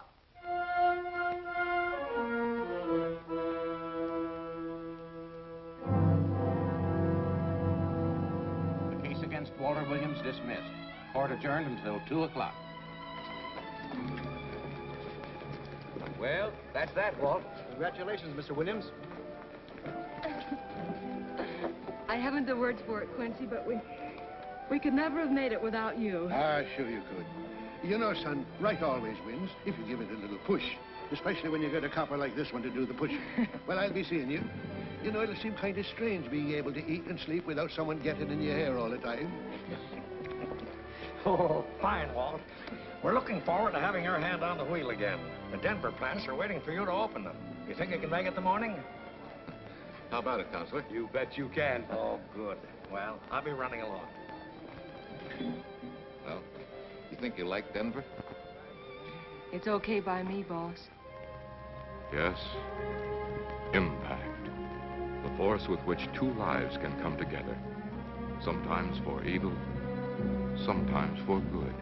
The case against Walter Williams dismissed. Court adjourned until 2 o'clock. Well, that's that, Walt. Congratulations, Mr. Williams. I haven't the words for it, Quincy, but we could never have made it without you. Ah, sure you could. You know, son, right always wins if you give it a little push, especially when you get a copper like this one to do the pushing. Well, I'll be seeing you. You know, it'll seem kind of strange being able to eat and sleep without someone getting in your hair all the time. Oh, fine, Walt. We're looking forward to having your hand on the wheel again. The Denver plants are waiting for you to open them. You think you can make it in the morning? How about it, Counselor? You bet you can. Oh, good. Well, I'll be running along. Well, you think you like Denver? It's okay by me, boss. Yes. Impact. The force with which two lives can come together. Sometimes for evil, sometimes for good.